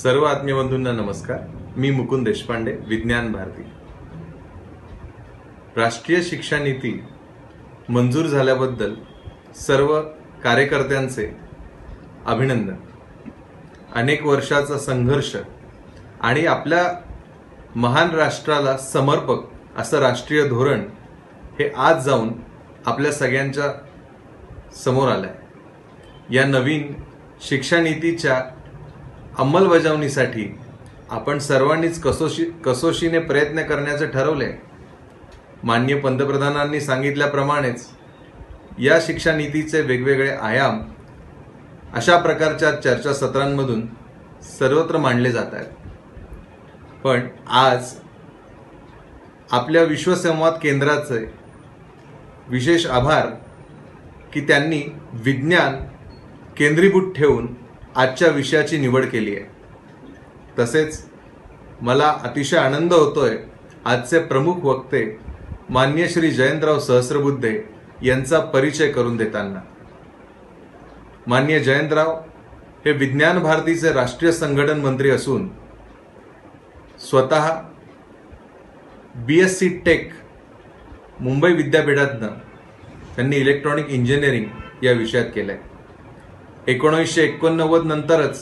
सर्व आत्मीय बंधूंना नमस्कार। मी मुकुंद देशपांडे, विज्ञान भारती। राष्ट्रीय शिक्षा नीती मंजूर झाल्याबद्दल सर्व कार्यकर्त्यांचे अभिनंदन। अनेक वर्षाचा संघर्ष आणि आपल्या महान राष्ट्राला समर्पक असं राष्ट्रीय धोरण हे आज जाऊन आपल्या सगळ्यांच्या समोर आलंय। या नवीन शिक्षा नीतीच्या अंमलबजावणीसाठी आपण सर्वांनीच कसोशीने प्रयत्न करण्याचे ठरवले। माननीय पंतप्रधानांनी सांगितल्याप्रमाणेच या शिक्षा नीतीचे वेगवेगळे आयाम अशा प्रकारच्या चर्चासत्रांमधून सर्वत्र मांडले जात आहेत। पण आज आपल्या विश्वसंवाद केंद्राचे विशेष आभार की त्यांनी विज्ञान केंद्रीभूत ठेवून आजच्या विषयाची निवड केली आहे। तसेच मला अतिशय आनंद होतोय आजचे प्रमुख वक्ते माननीय श्री जयंतराव सहस्रबुद्धे यांचा परिचय करून देताना। माननीय जयंतराव हे विज्ञान भारतीचे राष्ट्रीय संघटन मंत्री असून स्वतः BSc टेक मुंबई विद्यापीठातनं त्यांनी इलेक्ट्रॉनिक इंजिनिअरिंग या विषयात केलंय। 1989 नंतरच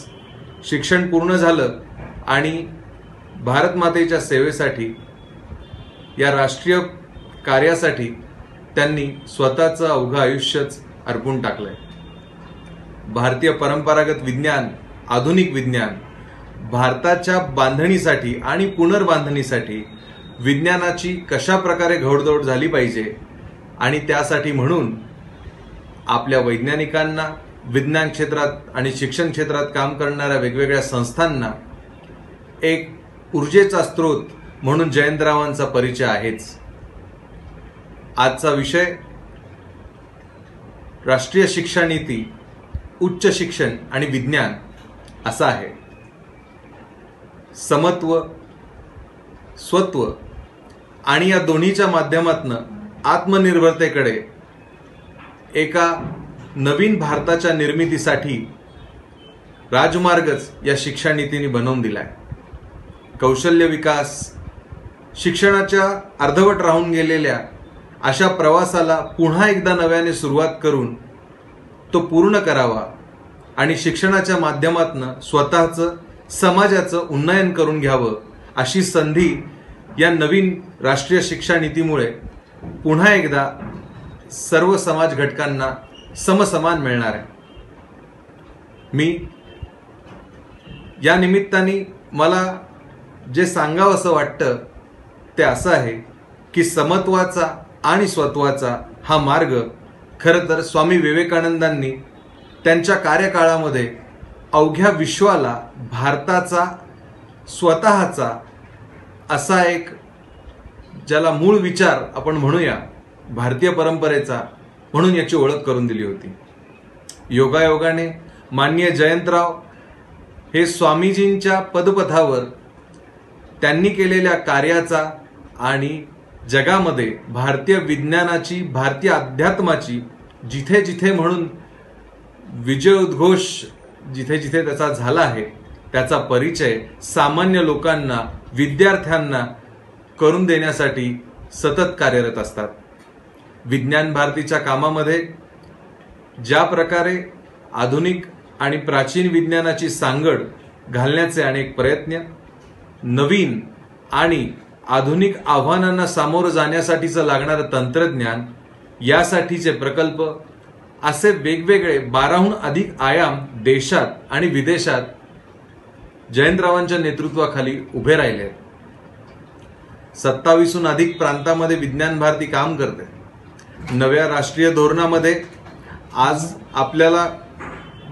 शिक्षण पूर्ण झालं आणि भारत मातेच्या सेवेसाठी या राष्ट्रीय कार्यासाठी त्यांनी स्वतःचं अवघं आयुष्यच अर्पून टाकलंय। भारतीय परंपरागत विज्ञान, आधुनिक विज्ञान, भारताच्या बांधणीसाठी आणि पुनर्बांधणीसाठी विज्ञानाची कशा प्रकारे घोडदौड झाली पाहिजे आणि त्यासाठी म्हणून आपल्या वैज्ञानिकांना, विज्ञान क्षेत्रात आणि शिक्षण क्षेत्रात काम करणाऱ्या वेगवेगळ्या संस्थांना एक ऊर्जेचा स्रोत म्हणून जयंतरावांचा परिचय आहेच। आजचा विषय राष्ट्रीय शिक्षा नीती, उच्च शिक्षण आणि विज्ञान असा आहे। समत्व, स्वत्व आणि या दोन्हीच्या माध्यमातून आत्मनिर्भरतेकडे एका नवीन भारताच्या निर्मितीसाठी राजमार्गच या शिक्षा नीतीने बनवून दिलाय। कौशल्य विकास, शिक्षणाच्या अर्धवट राहून गेलेल्या अशा प्रवासाला पुन्हा एकदा नव्याने सुरुवात करून तो पूर्ण करावा आणि शिक्षणाच्या माध्यमातून स्वतःचं, समाजाचं उन्नयन करून घ्यावं अशी संधी या नवीन राष्ट्रीय शिक्षा नीतीमुळे पुन्हा एकदा सर्व समाज घटकांना समसमान मिळणार आहे। मी या निमित्ताने मला जे सांगावं असं वाटतं ते असं आहे की समत्वाचा आणि स्वत्वाचा हा मार्ग खरं तर स्वामी विवेकानंदांनी त्यांच्या कार्यकाळामध्ये अवघ्या विश्वाला भारताचा स्वतःचा असा एक, ज्याला मूळ विचार आपण म्हणूया, भारतीय परंपरेचा म्हणून याची ओळख करून दिली होती। योगायोगाने माननीय जयंतराव हे स्वामीजींच्या पदपथावर त्यांनी केलेल्या कार्याचा आणि जगामध्ये भारतीय विज्ञानाची, भारतीय अध्यात्माची जिथे जिथे म्हणून विजयोद्घोष जिथे जिथे त्याचा झाला आहे त्याचा परिचय सामान्य लोकांना, विद्यार्थ्यांना करून देण्यासाठी सतत कार्यरत असतात। विज्ञान भारतीच्या कामामध्ये ज्या प्रकारे आधुनिक आणि प्राचीन विज्ञानाची सांगड घालण्याचे अनेक प्रयत्न, नवीन आणि आधुनिक आव्हानांना सामोरं जाण्यासाठीचं लागणारं तंत्रज्ञान, यासाठीचे प्रकल्प, असे वेगवेगळे 12हून अधिक आयाम देशात आणि विदेशात जयंतरावांच्या नेतृत्वाखाली उभे राहिले। 27हून अधिक प्रांतामध्ये विज्ञान भारती काम करते। नव्या राष्ट्रीय धोरणामध्ये आज आपल्याला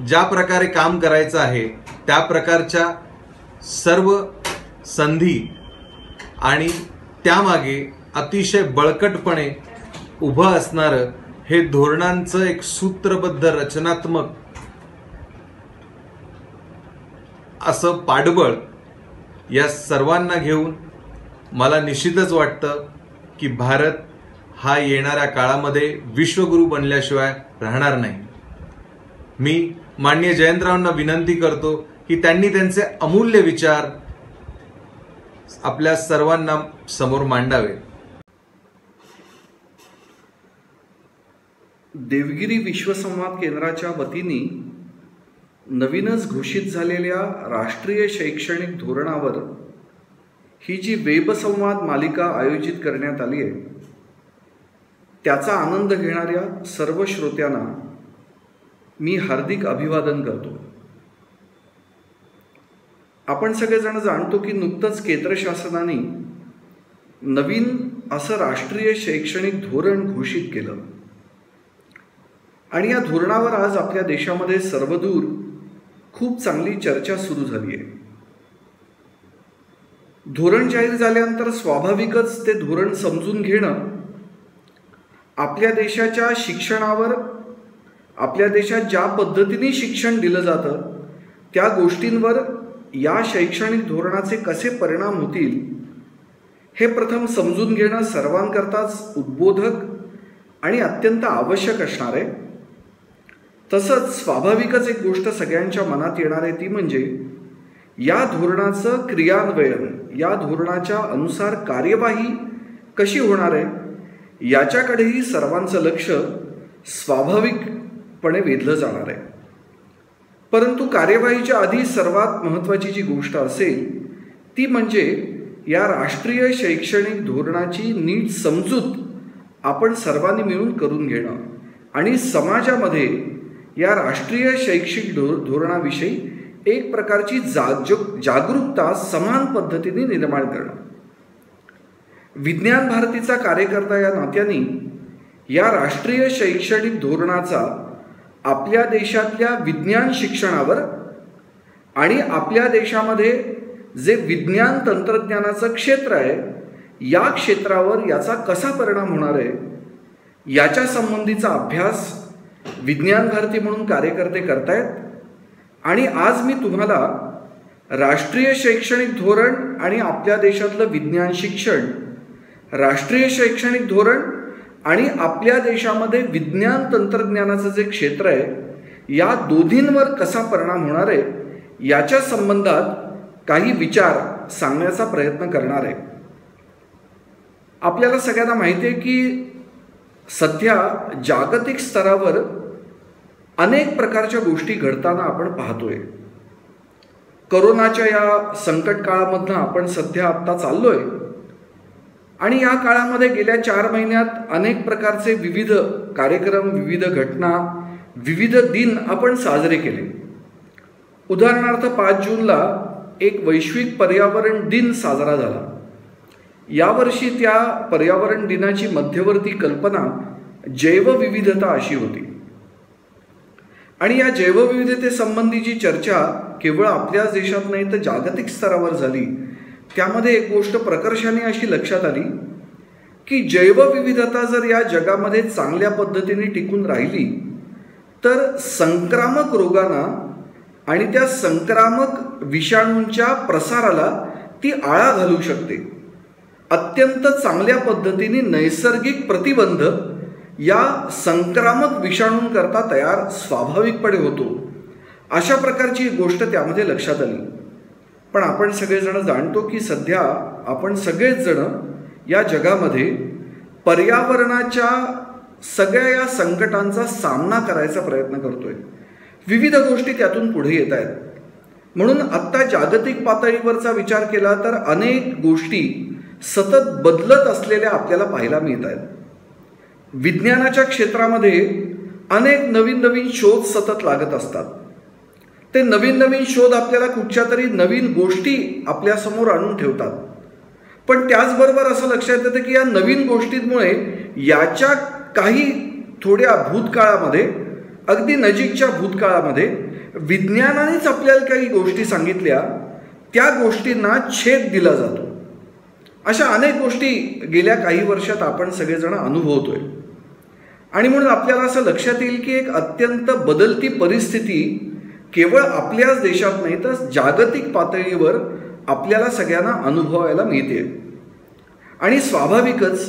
ज्या प्रकारे काम करायचं आहे त्या प्रकारच्या सर्व संधी आणि त्यामागे अतिशय बळकटपणे उभं असणारं हे धोरणांचं एक सूत्रबद्ध, रचनात्मक असं पाठबळ या सर्वांना घेऊन मला निश्चितच वाटतं की भारत हा येणाऱ्या काळामध्ये विश्वगुरू बनल्याशिवाय राहणार नाही। मी माननीय जयंतरावांना विनंती करतो की त्यांनी त्यांचे अमूल्य विचार आपल्या सर्वांना समोर मांडावे. देवगिरी विश्वसंवाद केंद्राच्या वतीने नवीनच घोषित झालेल्या राष्ट्रीय शैक्षणिक धोरणावर ही जी वेबसंवाद मालिका आयोजित करण्यात आली आहे, त्याचा आनंद घेणाऱ्या सर्व श्रोत्यांना मी हार्दिक अभिवादन करतो. आपण सगळेजण जाणतो की नुकतंच केंद्र शासनाने नवीन असं राष्ट्रीय शैक्षणिक धोरण घोषित केलं आणि या धोरणावर आज आपल्या देशामध्ये सर्वदूर खूप चांगली चर्चा सुरू झाली आहे. धोरण जाहीर झाल्यानंतर स्वाभाविकच ते धोरण समजून घेणं, आपल्या देशाच्या शिक्षणावर, आपल्या देशात ज्या पद्धतीने शिक्षण दिलं जातं त्या गोष्टींवर या शैक्षणिक धोरणाचे कसे परिणाम होतील हे प्रथम समजून घेणं सर्वांकरताच उद्बोधक आणि अत्यंत आवश्यक असणार आहे. तसंच स्वाभाविकच एक गोष्ट सगळ्यांच्या मनात येणार आहे, ती म्हणजे या धोरणाचं क्रियान्वयन, या धोरणाच्या अनुसार कार्यवाही कशी होणार आहे याच्याकडेही सर्वांचं लक्ष स्वाभाविकपणे वेधलं जाणार आहे. परंतु कार्यवाहीच्या आधी सर्वात महत्त्वाची जी गोष्ट असेल ती म्हणजे या राष्ट्रीय शैक्षणिक धोरणाची नीट समजूत आपण सर्वांनी मिळून करून घेणं आणि समाजामध्ये या राष्ट्रीय शैक्षणिक धोरणाविषयी एक प्रकारची जागरूकता समान पद्धतीने निर्माण करणं. विज्ञान भारतीचा कार्यकर्ता या नात्याने या राष्ट्रीय शैक्षणिक धोरणाचा आपल्या देशातल्या विज्ञान शिक्षणावर आणि आपल्या देशामध्ये जे विज्ञान तंत्रज्ञानाचं क्षेत्र आहे या क्षेत्रावर याचा कसा परिणाम होणार आहे याच्या संबंधीचा अभ्यास विज्ञान भारती म्हणून कार्यकर्ते करतायत. आणि आज मी तुम्हाला राष्ट्रीय शैक्षणिक धोरण आणि आपल्या देशातलं विज्ञान शिक्षण, राष्ट्रीय शैक्षणिक धोरण आणि आपल्या देशामध्ये विज्ञान तंत्रज्ञानाचं जे क्षेत्र आहे या दोन्हींवर कसा परिणाम होणार आहे याच्या संबंधात काही विचार सांगण्याचा प्रयत्न करणार आहे. आपल्याला सगळ्यांना माहिती आहे की सध्या जागतिक स्तरावर अनेक प्रकारच्या गोष्टी घडताना आपण पाहतोय. कोरोनाच्या या संकट काळामधनं आपण सध्या आत्ता चाललोय आणि या काळामध्ये गेल्या 4 महिन्यात अनेक प्रकारचे विविध कार्यक्रम, विविध घटना, विविध दिन आपण साजरे केले. उदाहरणार्थ 5 जूनला एक वैश्विक पर्यावरण दिन साजरा झाला. यावर्षी त्या पर्यावरण दिनाची मध्यवर्ती कल्पना जैवविविधता अशी होती आणि या जैवविविधतेसंबंधीची चर्चा केवळ आपल्याच देशात नाही तर जागतिक स्तरावर झाली. त्यामध्ये एक गोष्ट प्रकर्षाने अशी लक्षात आली की जैवविविधता जर या जगामध्ये चांगल्या पद्धतीने टिकून राहिली तर संक्रामक रोगांना आणि त्या संक्रामक विषाणूंच्या प्रसाराला ती आळा घालू शकते. अत्यंत चांगल्या पद्धतीने नैसर्गिक प्रतिबंध या संक्रामक विषाणूंकरता तयार स्वाभाविकपणे होतो. अशा प्रकारची गोष्ट त्यामध्ये लक्षात आली. पण आपण सगळेजण जाणतो की सध्या आपण सगळेच जण या जगामध्ये पर्यावरणाच्या सगळ्या या संकटांचा सामना करायचा प्रयत्न करतोय. विविध गोष्टी त्यातून पुढे येत आहेत. म्हणून आत्ता जागतिक पातळीवरचा विचार केला तर अनेक गोष्टी सतत बदलत असलेल्या आपल्याला पाहायला मिळत आहेत. विज्ञानाच्या क्षेत्रामध्ये अनेक नवीन नवीन शोध सतत लागत असतात. ते नवीन नवीन शोध आपल्याला कुठच्या तरी नवीन गोष्टी आपल्यासमोर आणून ठेवतात. पण त्याचबरोबर असं लक्षात येतं की या नवीन गोष्टींमुळे याच्या काही थोड्या भूतकाळामध्ये, अगदी नजीकच्या भूतकाळामध्ये विज्ञानानेच आपल्याला काही गोष्टी सांगितल्या, त्या गोष्टींना छेद दिला जातो. अशा अनेक गोष्टी गेल्या काही वर्षात आपण सगळेजण अनुभवतोय. आणि म्हणून आपल्याला असं लक्षात येईल की एक अत्यंत बदलती परिस्थिती केवळ आपल्याच देशात नाही तर जागतिक पातळीवर आपल्याला सगळ्यांना अनुभवायला मिळते. आणि स्वाभाविकच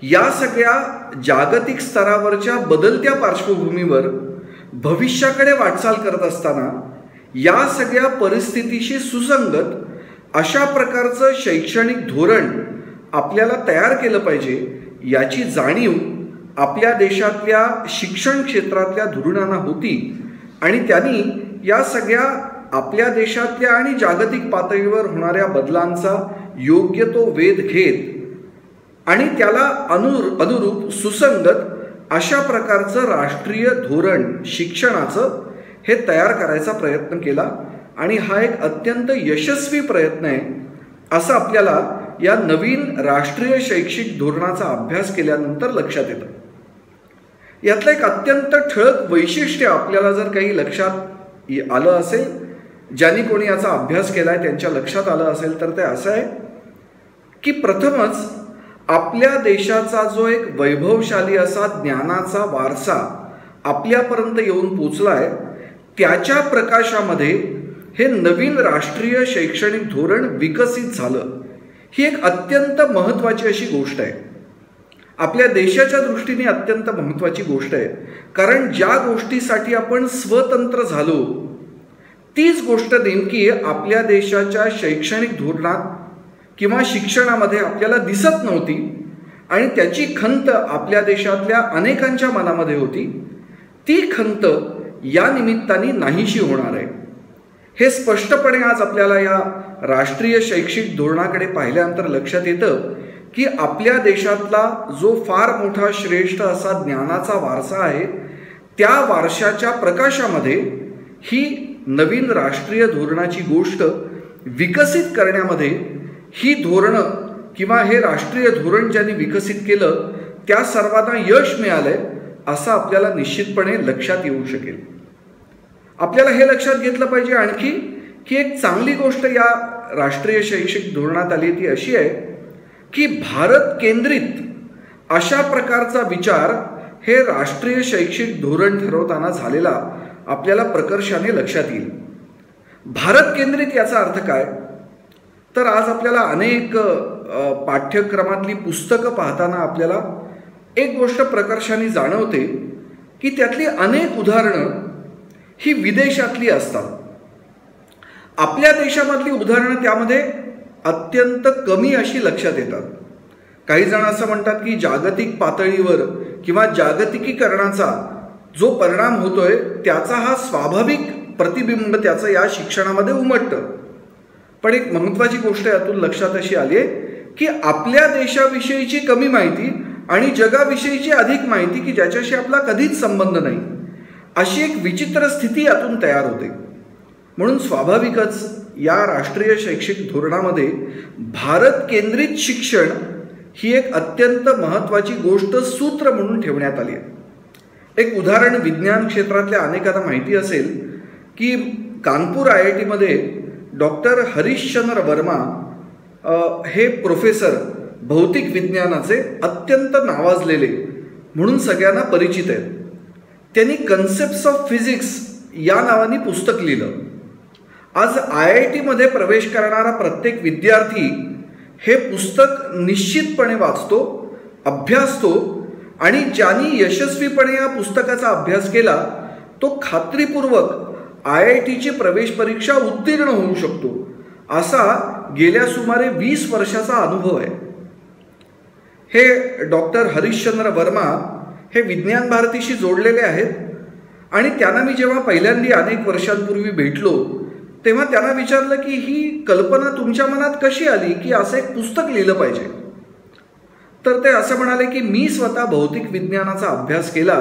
या सगळ्या जागतिक स्तरावरच्या बदलत्या पार्श्वभूमीवर भविष्याकडे वाटचाल करत असताना या सगळ्या परिस्थितीशी सुसंगत अशा प्रकारचं शैक्षणिक धोरण आपल्याला तयार केलं पाहिजे, याची जाणीव आपल्या देशातल्या शिक्षण क्षेत्रातल्या धोरणांना होती आणि त्यांनी या सगळ्या आपल्या देशातल्या आणि जागतिक पातळीवर होणाऱ्या बदलांचा योग्य तो वेध घेत आणि त्याला अनुरूप सुसंगत अशा प्रकारचं राष्ट्रीय धोरण शिक्षणाचं हे तयार करायचा प्रयत्न केला आणि हा एक अत्यंत यशस्वी प्रयत्न आहे असं आपल्याला या नवीन राष्ट्रीय शैक्षिक धोरणाचा अभ्यास केल्यानंतर लक्षात येतं. यातलं एक अत्यंत ठळक वैशिष्ट्य आपल्याला जर काही लक्षात आलं असेल, ज्यांनी कोणी याचा अभ्यास केलाय त्यांच्या लक्षात आलं असेल, तर ते असं आहे की प्रथमच आपल्या देशाचा जो एक वैभवशाली असा ज्ञानाचा वारसा आपल्यापर्यंत येऊन पोचलाय, त्याच्या प्रकाशामध्ये हे नवीन राष्ट्रीय शैक्षणिक धोरण विकसित झालं. ही एक अत्यंत महत्त्वाची अशी गोष्ट आहे, आपल्या देशाच्या दृष्टीने अत्यंत महत्त्वाची गोष्ट आहे. कारण ज्या गोष्टीसाठी आपण स्वतंत्र झालो तीच गोष्ट नेमकी आपल्या देशाच्या शैक्षणिक धोरणात किंवा शिक्षणामध्ये आपल्याला दिसत नव्हती आणि त्याची खंत आपल्या देशातल्या अनेकांच्या मनामध्ये होती. ती खंत या निमित्ताने नाहीशी होणार आहे. हे स्पष्टपणे आज आपल्याला या राष्ट्रीय शैक्षिक धोरणाकडे पाहिल्यानंतर लक्षात येतं की आपल्या देशातला जो फार मोठा श्रेष्ठ असा ज्ञानाचा वारसा आहे, त्या वारशाच्या प्रकाशामध्ये ही नवीन राष्ट्रीय धोरणाची गोष्ट विकसित करण्यामध्ये ही धोरणं किंवा हे राष्ट्रीय धोरण ज्यांनी विकसित केलं त्या सर्वांना यश मिळालंय असं आपल्याला निश्चितपणे लक्षात येऊ शकेल. आपल्याला हे लक्षात घेतलं पाहिजे आणखी की एक चांगली गोष्ट या राष्ट्रीय शैक्षिक धोरणात आली ती अशी आहे की भारत केंद्रित अशा प्रकारचा विचार हे राष्ट्रीय शैक्षिक धोरण ठरवताना झालेला आपल्याला प्रकर्षाने लक्षात येईल. भारत केंद्रित याचा अर्थ काय, तर आज आपल्याला अनेक पाठ्यक्रमातली पुस्तकं पाहताना आपल्याला एक गोष्ट प्रकर्षाने जाणवते की त्यातली अनेक उदाहरणं ही विदेशातली असतात. आपल्या देशामधली उदाहरणं त्यामध्ये अत्यंत कमी अशी लक्षात येतात. काही जण असं म्हणतात की जागतिक पातळीवर किंवा जागतिकीकरणाचा जो परिणाम होतोय त्याचा हा स्वाभाविक प्रतिबिंब त्याचं या शिक्षणामध्ये उमटतं. पण एक महत्त्वाची गोष्ट यातून लक्षात अशी आली आहे की आपल्या देशाविषयीची कमी माहिती आणि जगाविषयीची अधिक माहिती की ज्याच्याशी आपला कधीच संबंध नाही, अशी एक विचित्र स्थिती यातून तयार होते. म्हणून स्वाभाविकच या राष्ट्रीय शैक्षिक धोरणामध्ये भारत केंद्रित शिक्षण ही एक अत्यंत महत्त्वाची गोष्ट सूत्र म्हणून ठेवण्यात आली आहे. एक उदाहरण विज्ञान क्षेत्रातल्या अनेकांना माहिती असेल की कानपूर IIT मध्ये डॉक्टर हरिश्चंद्र वर्मा हे प्रोफेसर भौतिक विज्ञानाचे अत्यंत नावाजलेले म्हणून सगळ्यांना परिचित आहेत. त्यांनी कन्सेप्ट्स ऑफ फिजिक्स या नावाने पुस्तक लिहिलं. आज IIT मध्ये प्रवेश करणारा प्रत्येक विद्यार्थी हे पुस्तक निश्चितपणे वाचतो, अभ्यासतो आणि ज्यांनी यशस्वीपणे या पुस्तकाचा अभ्यास केला तो खात्रीपूर्वक IITची प्रवेश परीक्षा उत्तीर्ण होऊ शकतो, असा गेल्या सुमारे 20 वर्षाचा अनुभव आहे. हे डॉक्टर हरिश्चंद्र वर्मा हे विज्ञान भारतीशी जोडलेले आहेत आणि त्यांना मी जेव्हा पहिल्यांदा अनेक वर्षांपूर्वी भेटलो तेव्हा त्यांना विचारलं की ही कल्पना तुमच्या मनात कशी आली की असं एक पुस्तक लिहिलं पाहिजे. तर ते असं म्हणाले की मी स्वतः भौतिक विज्ञानाचा अभ्यास केला,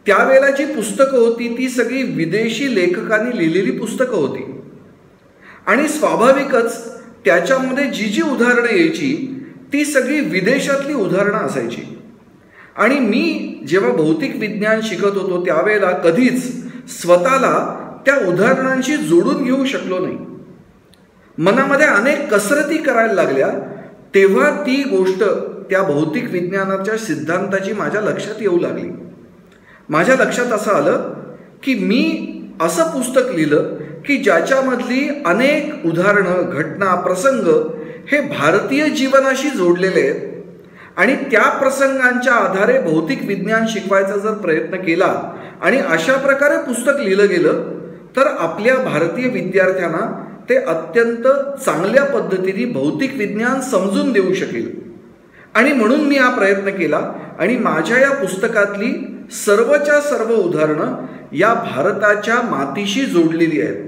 त्यावेळेला जी पुस्तकं होती ती सगळी विदेशी लेखकांनी लिहिलेली पुस्तकं होती आणि स्वाभाविकच त्याच्यामध्ये जी उदाहरणं यायची ती सगळी विदेशातली उदाहरणं असायची. आणि मी जेव्हा भौतिक विज्ञान शिकत होतो त्यावेळेला कधीच स्वतःला त्या उदाहरणांशी जोडून घेऊ शकलो नाही. मनामध्ये अनेक कसरती करायला लागल्या तेव्हा ती गोष्ट त्या भौतिक विज्ञानाच्या सिद्धांताची माझ्या लक्षात येऊ लागली. माझ्या लक्षात असं आलं की मी असं पुस्तक लिहिलं की ज्याच्यामधली अनेक उदाहरणं, घटना, प्रसंग हे भारतीय जीवनाशी जोडलेले आहेत आणि त्या प्रसंगांच्या आधारे भौतिक विज्ञान शिकवायचा जर प्रयत्न केला आणि अशा प्रकारे पुस्तक लिहिलं गेलं तर आपल्या भारतीय विद्यार्थ्यांना ते अत्यंत चांगल्या पद्धतीने भौतिक विज्ञान समजून देऊ शकेल. आणि म्हणून मी हा प्रयत्न केला आणि माझ्या या पुस्तकातली सर्वच्या सर्व उदाहरणं या भारताच्या मातीशी जोडलेली आहेत.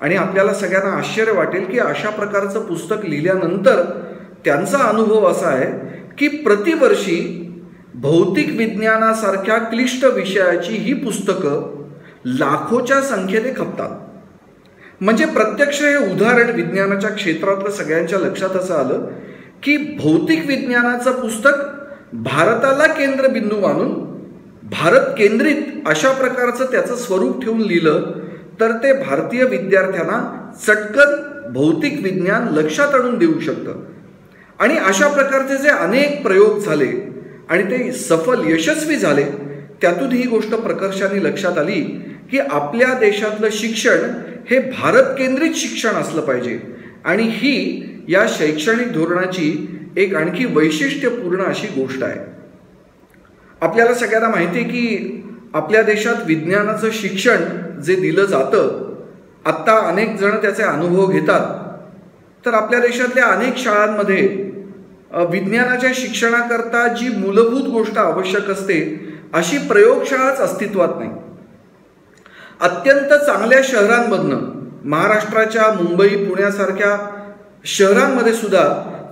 आणि आपल्याला सगळ्यांना आश्चर्य वाटेल की अशा प्रकारचं पुस्तक लिहिल्यानंतर त्यांचा अनुभव असा आहे की प्रतिवर्षी भौतिक विज्ञानासारख्या क्लिष्ट विषयाची ही पुस्तकं लाखोच्या संख्येने खपतात. म्हणजे प्रत्यक्ष हे उदाहरण विज्ञानाच्या क्षेत्रातलं सगळ्यांच्या लक्षात असं आलं की भौतिक विज्ञानाचं पुस्तक भारताला केंद्रबिंदू मानून भारत केंद्रित अशा प्रकारचं त्याचं स्वरूप ठेवून लिहिलं तर ते भारतीय विद्यार्थ्यांना चटकन भौतिक विज्ञान लक्षात आणून देऊ शकतं. आणि अशा प्रकारचे जे अनेक प्रयोग झाले आणि ते सफल यशस्वी झाले त्यातून ही गोष्ट प्रकर्षाने लक्षात आली की आपल्या देशातलं शिक्षण हे भारत केंद्रित शिक्षण असलं पाहिजे. आणि ही या शैक्षणिक धोरणाची एक आणखी वैशिष्ट्यपूर्ण अशी गोष्ट आहे. आपल्याला सगळ्यांना माहिती आहे की आपल्या देशात विज्ञानाचं शिक्षण जे दिलं जातं, आत्ता अनेक जण त्याचे अनुभव घेतात. तर आपल्या देशातल्या अनेक शाळांमध्ये विज्ञानाच्या शिक्षणाकरता जी मूलभूत गोष्ट आवश्यक असते अशी प्रयोगशाळाच अस्तित्वात नाही. अत्यंत चांगल्या शहरांमधनं महाराष्ट्राच्या मुंबई पुण्यासारख्या शहरांमध्ये सुद्धा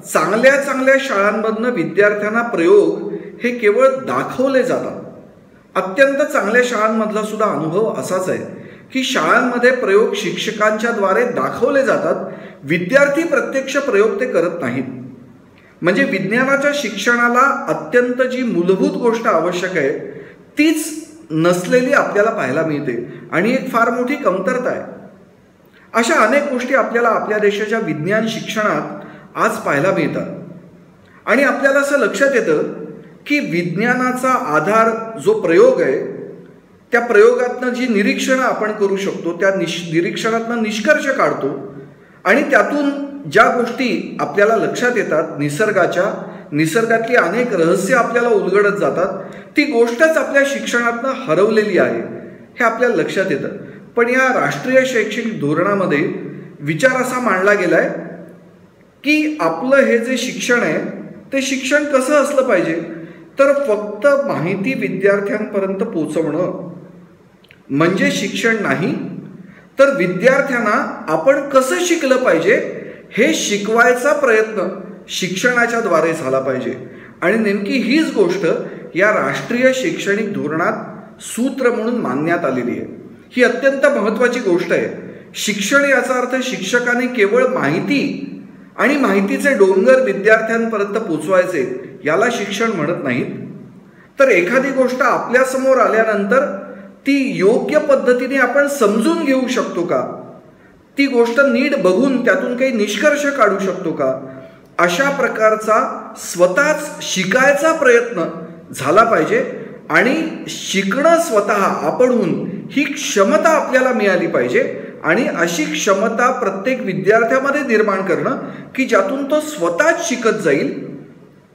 चांगल्या चांगल्या शाळांमधनं विद्यार्थ्यांना प्रयोग हे केवळ दाखवले जातात. अत्यंत चांगल्या शाळांमधला सुद्धा अनुभव असाच आहे की शाळांमध्ये प्रयोग शिक्षकांच्या द्वारे दाखवले जातात, विद्यार्थी प्रत्यक्ष प्रयोग ते करत नाहीत. म्हणजे विज्ञानाच्या शिक्षणाला अत्यंत जी मूलभूत गोष्ट आवश्यक आहे तीच नसलेली आपल्याला पाहायला मिळते आणि एक फार मोठी कमतरता आहे. अशा अनेक गोष्टी आपल्याला आपल्या देशाच्या विज्ञान शिक्षणात आज पाहायला मिळतात. आणि आपल्याला असं लक्षात येतं की विज्ञानाचा आधार जो प्रयोग आहे त्या प्रयोगातनं जी निरीक्षणं आपण करू शकतो त्या निरीक्षणातनं निष्कर्ष काढतो आणि त्यातून ज्या गोष्टी आपल्याला लक्षात येतात निसर्गातली अनेक रहस्य आपल्याला उलगडत जातात, ती गोष्टच आपल्या शिक्षणातनं हरवलेली आहे हे आपल्याला लक्षात येतं. पण या राष्ट्रीय शैक्षणिक धोरणामध्ये विचार असा मांडला गेलाय की आपलं हे जे शिक्षण आहे ते शिक्षण कसं असलं पाहिजे तर फक्त माहिती विद्यार्थ्यांपर्यंत पोहोचवणं म्हणजे शिक्षण नाही, तर विद्यार्थ्यांना आपण कसं शिकलं पाहिजे हे शिकवायचा प्रयत्न शिक्षणाच्या द्वारे झाला पाहिजे. आणि नेमकी हीच गोष्ट या राष्ट्रीय शैक्षणिक धोरणात सूत्र म्हणून मानण्यात आलेली आहे. ही अत्यंत महत्त्वाची गोष्ट आहे. शिक्षण याचा अर्थ शिक्षकाने केवळ माहिती आणि माहितीचे डोंगर विद्यार्थ्यांपर्यंत पोचवायचे याला शिक्षण म्हणत नाहीत. तर एखादी गोष्ट आपल्यासमोर आल्यानंतर ती योग्य पद्धतीने आपण समजून घेऊ शकतो का, ती गोष्ट नीट बघून त्यातून काही निष्कर्ष काढू शकतो का, अशा प्रकारचा स्वतःच शिकायचा प्रयत्न झाला पाहिजे. आणि शिकणं स्वतः आपणहून ही क्षमता आपल्याला मिळाली पाहिजे. आणि अशी क्षमता प्रत्येक विद्यार्थ्यामध्ये निर्माण करणं की ज्यातून तो स्वतःच शिकत जाईल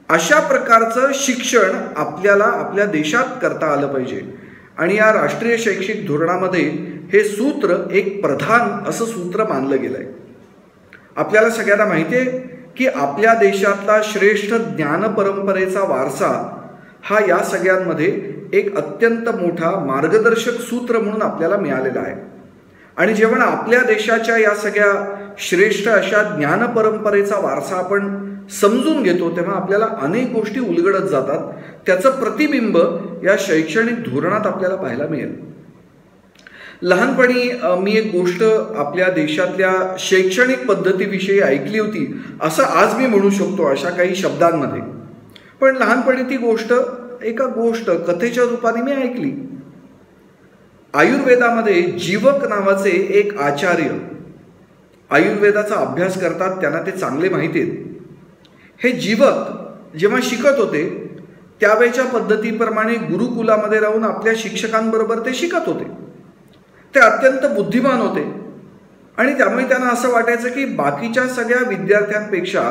अशा प्रकारचं शिक्षण आपल्याला आपल्या देशात करता आलं पाहिजे. आणि या राष्ट्रीय शैक्षणिक धोरणामध्ये हे सूत्र एक प्रधान असं सूत्र मानलं गेलंय. आपल्याला सगळ्यांना माहिती आहे की आपल्या देशातला श्रेष्ठ ज्ञान परंपरेचा वारसा हा या सगळ्यांमध्ये एक अत्यंत मोठा मार्गदर्शक सूत्र म्हणून आपल्याला मिळालेला आहे. आणि जेव्हा आपल्या देशाच्या या सगळ्या श्रेष्ठ अशा ज्ञान परंपरेचा वारसा आपण समजून घेतो तेव्हा आपल्याला अनेक गोष्टी उलगडत जातात. त्याचं प्रतिबिंब या शैक्षणिक धोरणात आपल्याला पाहायला मिळेल. लहानपणी मी एक गोष्ट आपल्या देशातल्या शैक्षणिक पद्धतीविषयी ऐकली होती असं आज मी म्हणू शकतो अशा काही शब्दांमध्ये. पण लहानपणी ती गोष्ट कथेच्या रूपाने मी ऐकली. आयुर्वेदामध्ये जीवक नावाचे एक आचार्य आयुर्वेदाचा अभ्यास करतात, त्यांना ते चांगले माहिती आहेत. हे जीवक जेव्हा शिकत होते त्यावेळच्या पद्धतीप्रमाणे गुरुकुलामध्ये राहून आपल्या शिक्षकांबरोबर ते शिकत होते. ते अत्यंत बुद्धिमान होते आणि त्यामुळे त्यांना असं वाटायचं की बाकीच्या सगळ्या विद्यार्थ्यांपेक्षा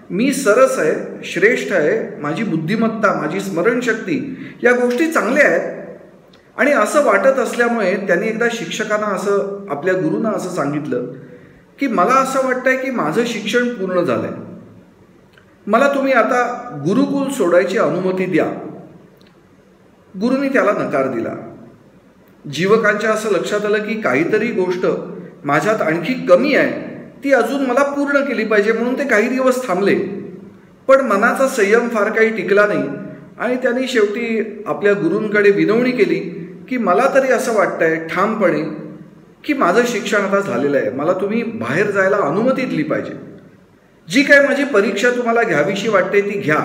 मी सरस आहे, श्रेष्ठ आहे, माझी बुद्धिमत्ता, माझी स्मरणशक्ती या गोष्टी चांगल्या आहेत. आणि असं वाटत असल्यामुळे त्यांनी एकदा शिक्षकांना असं, आपल्या गुरूंना असं सांगितलं की मला असं वाटतंय की माझं शिक्षण पूर्ण झालंय, मला तुम्ही आता गुरुकुल सोडायची अनुमती द्या. गुरुंनी त्याला नकार दिला. जीवकांच्या असं लक्षात आलं की काहीतरी गोष्ट माझ्यात आणखी कमी आहे, ती अजून मला पूर्ण केली पाहिजे, म्हणून ते काही दिवस थांबले. पण मनाचा संयम फार काही टिकला नाही आणि त्यांनी शेवटी आपल्या गुरूंकडे विनवणी केली की मला तरी असं वाटतंय ठामपणे की माझं शिक्षण आता झालेलं आहे, मला तुम्ही बाहेर जायला अनुमती दिली पाहिजे. जी काय माझी परीक्षा तुम्हाला घ्यावीशी वाटते ती घ्या.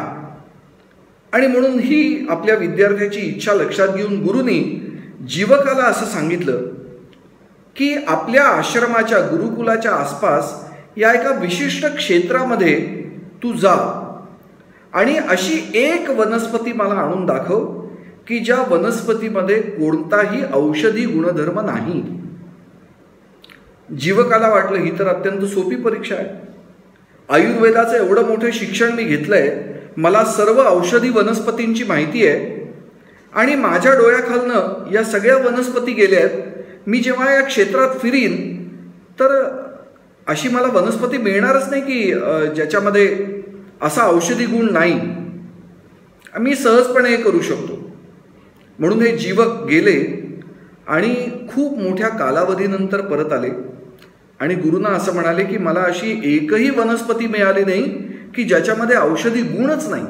आणि म्हणून ही आपल्या विद्यार्थ्याची इच्छा लक्षात घेऊन गुरुनी जीवकाला असं सांगितलं की आपल्या आश्रमाच्या, गुरुकुलाच्या आसपास या एका विशिष्ट क्षेत्रामध्ये तू जा आणि अशी एक वनस्पती मला आणून दाखव की ज्या वनस्पतीमध्ये कोणताही औषधी गुणधर्म नाही. जीवकाला वाटलं ही तर अत्यंत सोपी परीक्षा आहे. आयुर्वेदाचं एवढं मोठं शिक्षण मी घेतलंय, मला सर्व औषधी वनस्पतींची माहिती आहे आणि माझ्या डोळ्याखालनं या सगळ्या वनस्पती गेल्या आहेत. मी जेव्हा या क्षेत्रात फिरीन तर अशी मला वनस्पती मिळणारच नाही की ज्याच्यामध्ये असा औषधी गुण नाही, मी सहजपणे हे करू शकतो. म्हणून हे जीवक गेले आणि खूप मोठ्या कालावधीनंतर परत आले आणि गुरुंना असं म्हणाले की मला अशी एकही वनस्पती मिळाली नाही की ज्याच्यामध्ये औषधी गुणच नाही.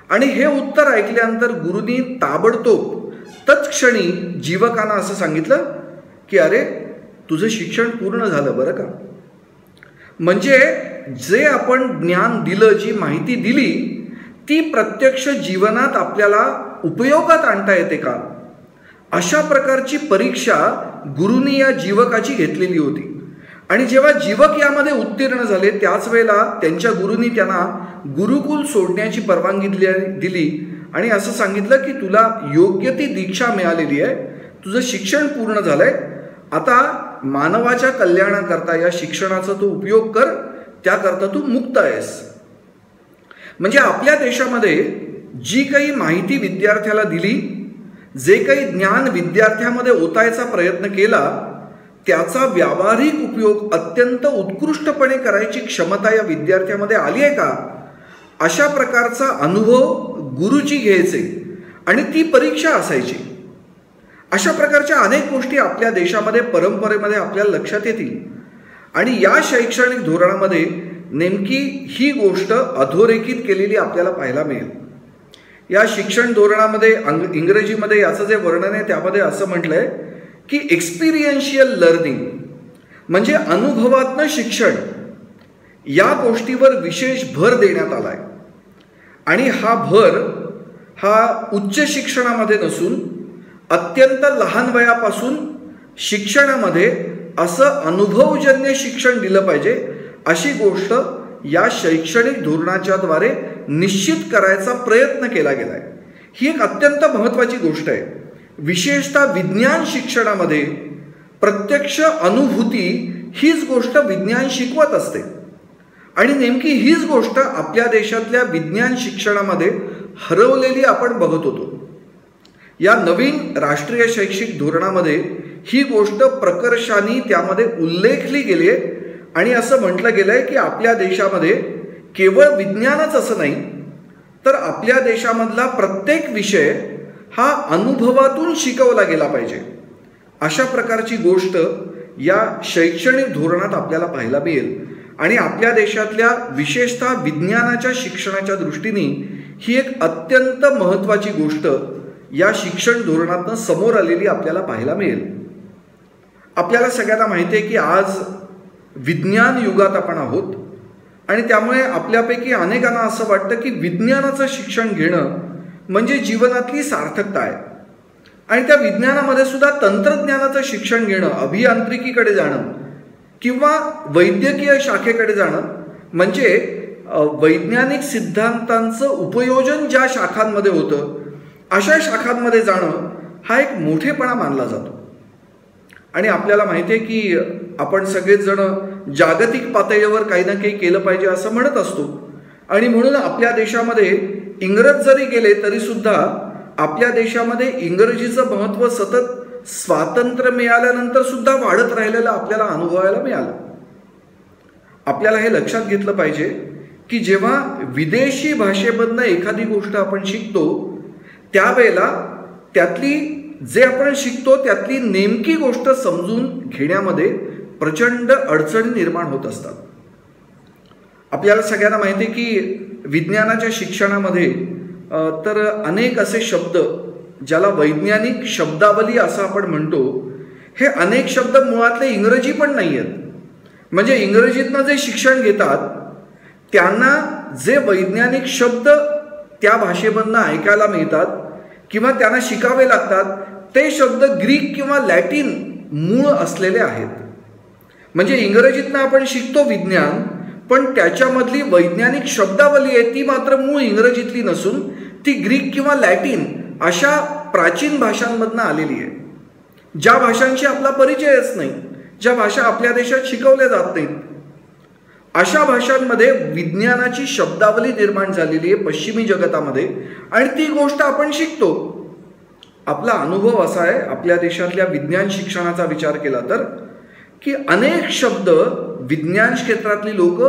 आणि हे उत्तर ऐकल्यानंतर गुरुंनी ताबडतोब तत्क्षणी जीवकांना असं सांगितलं की अरे तुझं शिक्षण पूर्ण झालं बरं का. म्हणजे जे आपण ज्ञान दिलं, जी माहिती दिली ती प्रत्यक्ष जीवनात आपल्याला उपयोगात आणता येते का, अशा प्रकारची परीक्षा गुरुंनी या जीवकाची घेतलेली होती. आणि जेव्हा जीवक यामध्ये उत्तीर्ण झाले त्याच वेळेला त्यांच्या गुरुंनी त्यांना गुरुकुल सोडण्याची परवानगी दिली आणि असं सांगितलं की तुला योग्य ती दीक्षा मिळालेली आहे, तुझं शिक्षण पूर्ण झालंय, आता मानवाच्या कल्याणाकरता या शिक्षणाचा तू उपयोग कर, त्याकरता तू मुक्त आहेस. म्हणजे आपल्या देशामध्ये जी काही माहिती विद्यार्थ्याला दिली, जे काही ज्ञान विद्यार्थ्यामध्ये ओतायचा प्रयत्न केला, त्याचा व्यावहारिक उपयोग अत्यंत उत्कृष्टपणे करायची क्षमता या विद्यार्थ्यामध्ये आली आहे का, अशा प्रकारचा अनुभव गुरुजी घ्यायचे आणि ती परीक्षा असायची. अशा प्रकारच्या अनेक गोष्टी आपल्या देशामध्ये परंपरेमध्ये आपल्याला लक्षात येतील आणि या शैक्षणिक धोरणामध्ये नेमकी ही गोष्ट अधोरेखित केलेली आपल्याला पाहायला मिळेल. या शिक्षण धोरणामध्ये इंग्रजीमध्ये याचं जे वर्णन आहे त्यामध्ये असं म्हटलंय की एक्सपिरियन्शियल लर्निंग म्हणजे अनुभवात्मक शिक्षण, या गोष्टीवर विशेष भर देण्यात आला आहे. आणि हा भर हा उच्च शिक्षणामध्ये नसून अत्यंत लहान वयापासून शिक्षणामध्ये असं अनुभवजन्य शिक्षण दिलं पाहिजे, अशी गोष्ट या शैक्षणिक धोरणाच्याद्वारे निश्चित करायचा प्रयत्न केला गेला आहे. ही एक अत्यंत महत्त्वाची गोष्ट आहे. विशेषतः विज्ञान शिक्षणामध्ये प्रत्यक्ष अनुभूती हीच गोष्ट विज्ञान शिकवत असते आणि नेमकी हीच गोष्ट आपल्या देशातल्या विज्ञान शिक्षणामध्ये हरवलेली आपण बघत होतो. या नवीन राष्ट्रीय शैक्षिक धोरणामध्ये ही गोष्ट प्रकर्षाने त्यामध्ये उल्लेखली गेली आहे आणि असं म्हटलं गेलं आहे की आपल्या देशामध्ये केवळ विज्ञानच असं नाही तर आपल्या देशामधला प्रत्येक विषय हा अनुभवातून शिकवला गेला पाहिजे, अशा प्रकारची गोष्ट या शैक्षणिक धोरणात आपल्याला पाहायला मिळेल. आणि आपल्या देशातल्या विशेषतः विज्ञानाच्या शिक्षणाच्या दृष्टीने ही एक अत्यंत महत्त्वाची गोष्ट या शिक्षण धोरणातून समोर आलेली आपल्याला पाहायला मिळेल. आपल्याला सगळ्यांना माहिती आहे की आज विज्ञान युगात आपण आहोत आणि त्यामुळे आपल्यापैकी अनेकांना असं वाटतं की विज्ञानाचं शिक्षण घेणं म्हणजे जीवनातली सार्थकता आहे. आणि त्या विज्ञानामध्ये सुद्धा तंत्रज्ञानाचं शिक्षण घेणं, अभियांत्रिकीकडे जाणं किंवा वैद्यकीय शाखेकडे जाणं म्हणजे वैज्ञानिक सिद्धांतांचं उपयोजन ज्या शाखांमध्ये होतं अशा शाखांमध्ये जाणं हा एक मोठेपणा मानला जातो. आणि आपल्याला माहिती आहे की आपण सगळेच जण जागतिक पातळीवर काही ना काही केलं पाहिजे असं म्हणत असतो आणि म्हणून आपल्या देशामध्ये इंग्रज जरी गेले तरी सुद्धा आपल्या देशामध्ये इंग्रजीचं महत्त्व सतत स्वातंत्र्य मिळाल्यानंतर सुद्धा वाढत राहिलेलं आपल्याला अनुभवायला मिळालं. आपल्याला हे लक्षात घेतलं पाहिजे की जेव्हा विदेशी भाषेमधनं एखादी गोष्ट आपण शिकतो त्यावेळेला त्यातली जे आपण शिकतो त्यातली नेमकी गोष्ट समजून घेण्यामध्ये प्रचंड अडचणी निर्माण होत असतात. आपल्याला सगळ्यांना माहिती आहे की विज्ञानाच्या शिक्षणामध्ये तर अनेक असे शब्द ज्याला वैज्ञानिक शब्दावली असं आपण म्हणतो, हे अनेक शब्द मुळातले इंग्रजी पण नाही आहेत. म्हणजे इंग्रजीतनं जे शिक्षण घेतात त्यांना जे वैज्ञानिक शब्द त्या भाषेमधनं ऐकायला मिळतात किंवा त्यांना शिकावे लागतात ते शब्द ग्रीक किंवा लॅटिन मूळ असलेले आहेत. म्हणजे इंग्रजीतनं आपण शिकतो विज्ञान, पण त्याच्यामधली वैज्ञानिक शब्दावली आहे ती मात्र मूळ इंग्रजीतली नसून ती ग्रीक किंवा लॅटिन अशा प्राचीन भाषांमधनं आलेली आहे, ज्या भाषांशी आपला परिचयच नाही, ज्या भाषा आपल्या देशात शिकवल्या जात नाहीत. अशा भाषांमध्ये विज्ञानाची शब्दावली निर्माण झालेली आहे पश्चिमी जगतामध्ये आणि ती गोष्ट आपण शिकतो. आपला अनुभव असा आहे आपल्या देशातल्या विज्ञान शिक्षणाचा विचार केला तर की अनेक शब्द विज्ञान क्षेत्रातली लोक